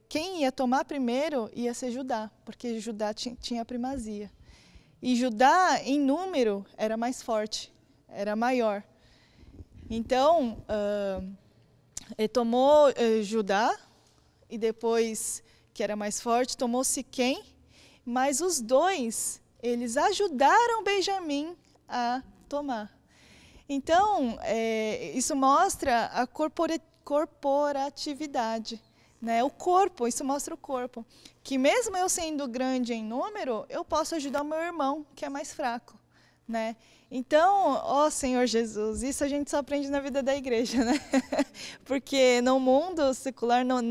quem ia tomar primeiro ia ser Judá, porque Judá tinha primazia. E Judá, em número, era mais forte, era maior. Então, ele tomou Judá, e depois, que era mais forte, tomou Siquém, mas os dois, eles ajudaram Benjamim a tomar. Então, isso mostra a corporatividade, né? O corpo, isso mostra o corpo. Que mesmo eu sendo grande em número, eu posso ajudar o meu irmão, que é mais fraco, né? Então, ó Senhor Jesus, isso a gente só aprende na vida da igreja, né? Porque no mundo secular, no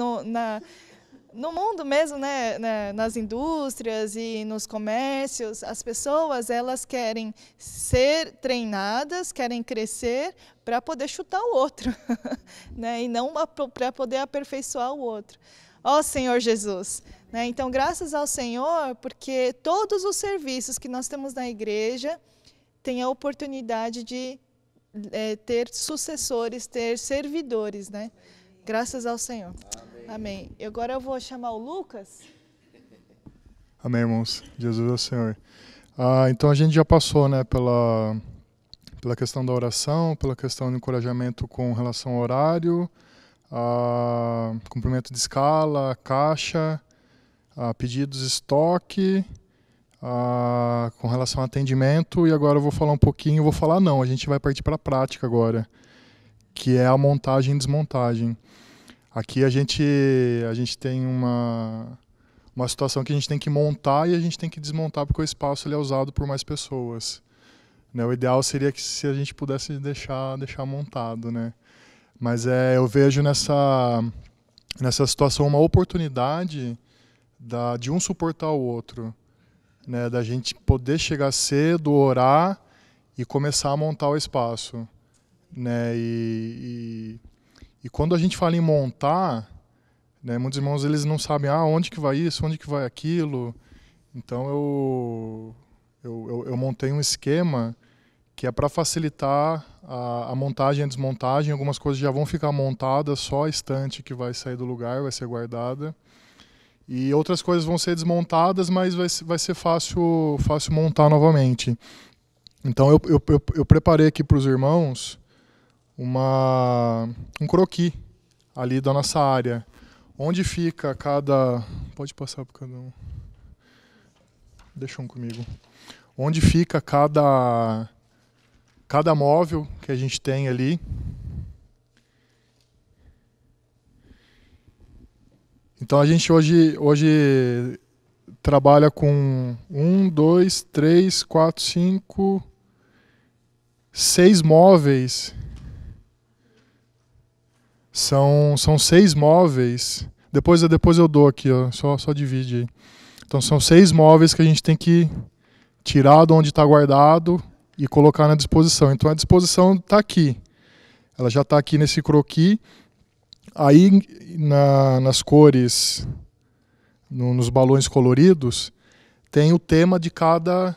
mundo mesmo, né, nas indústrias e nos comércios, as pessoas, elas querem ser treinadas, querem crescer para poder chutar o outro, né? E não para poder aperfeiçoar o outro. Ó Senhor Jesus, né? Então, graças ao Senhor, porque todos os serviços que nós temos na igreja têm a oportunidade de ter sucessores, ter servidores, né? Graças ao Senhor. Amém. E agora eu vou chamar o Lucas. Amém, irmãos. Jesus é o Senhor. Então a gente já passou, né, pela questão da oração, pela questão do encorajamento com relação ao horário, cumprimento de escala, caixa, pedidos, estoque, com relação ao atendimento. E agora eu vou falar um pouquinho, a gente vai partir para a prática agora, que é a montagem e desmontagem. Aqui a gente tem uma situação que a gente tem que montar e a gente tem que desmontar, porque o espaço ele é usado por mais pessoas, né? O ideal seria que se a gente pudesse deixar montado, né? Mas eu vejo nessa situação uma oportunidade de um suportar o outro, né? Da gente poder chegar cedo, orar e começar a montar o espaço, né? E quando a gente fala em montar, né, muitos irmãos eles não sabem onde que vai isso, onde que vai aquilo. Então eu montei um esquema que é para facilitar a montagem e a desmontagem. Algumas coisas já vão ficar montadas, só a estante que vai sair do lugar, vai ser guardada. E outras coisas vão ser desmontadas, mas vai ser fácil montar novamente. Então eu preparei aqui para os irmãos um croquis ali da nossa área. Onde fica cada... Pode passar para cada um. Deixa um comigo. Onde fica cada móvel que a gente tem ali. Então a gente hoje trabalha com 1, 2, 3, 4, 5, 6 móveis. São 6 móveis. Depois eu dou aqui, ó, só divide aí. Então são 6 móveis que a gente tem que tirar de onde está guardado e colocar na disposição. Então a disposição está aqui. Ela já está aqui nesse croquis. Aí nas cores, nos balões coloridos, tem o tema de cada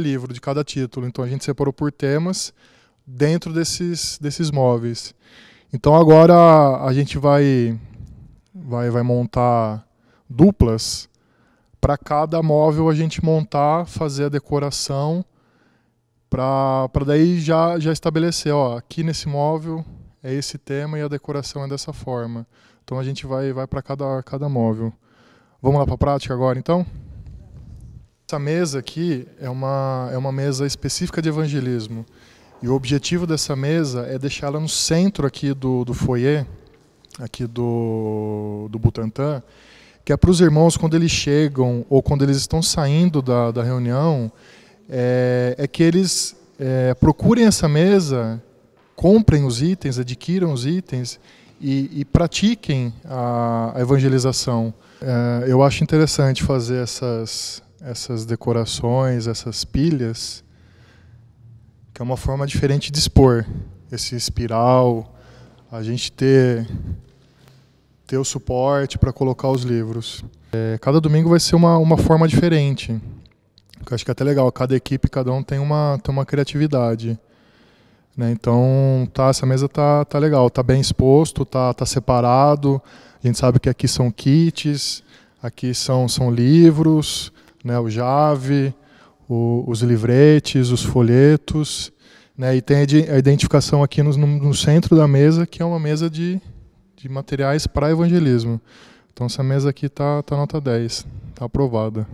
livro, de cada título. Então a gente separou por temas dentro desses móveis. Então agora a gente vai montar duplas para cada móvel a gente montar, fazer a decoração para daí já estabelecer, ó, aqui nesse móvel é esse tema e a decoração é dessa forma. Então a gente vai para cada móvel. Vamos lá para a prática agora então? Essa mesa aqui é uma mesa específica de evangelismo. E o objetivo dessa mesa é deixá-la no centro aqui do foyer, aqui do Butantã, que é para os irmãos, quando eles chegam ou quando eles estão saindo da reunião, é que eles procurem essa mesa, comprem os itens, adquiram os itens e pratiquem a evangelização. Eu acho interessante fazer essas decorações, essas pilhas, que é uma forma diferente de expor esse espiral, a gente ter o suporte para colocar os livros. Cada domingo vai ser uma forma diferente, que eu acho que é até legal, cada equipe, cada um tem uma criatividade. Né? Então essa mesa tá legal, tá bem exposto, tá separado, a gente sabe que aqui são kits, aqui são livros, né? O Jave, os livretes, os folhetos, né? E tem a identificação aqui no centro da mesa, que é uma mesa de materiais para evangelismo. Então essa mesa aqui tá nota 10, tá aprovada.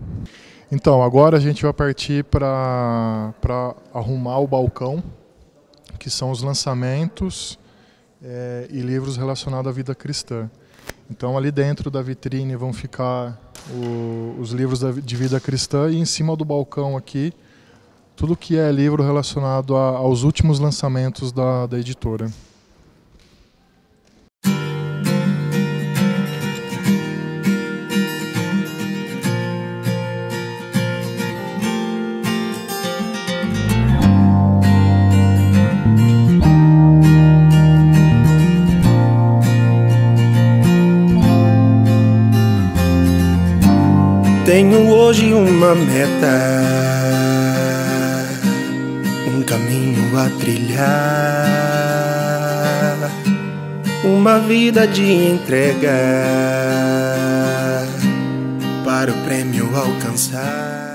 Então agora a gente vai partir para arrumar o balcão, que são os lançamentos e livros relacionados à vida cristã. Então ali dentro da vitrine vão ficar os livros de vida cristã e em cima do balcão aqui tudo que é livro relacionado aos últimos lançamentos da editora. Tenho hoje uma meta, um caminho a trilhar, uma vida de entrega para o prêmio alcançar.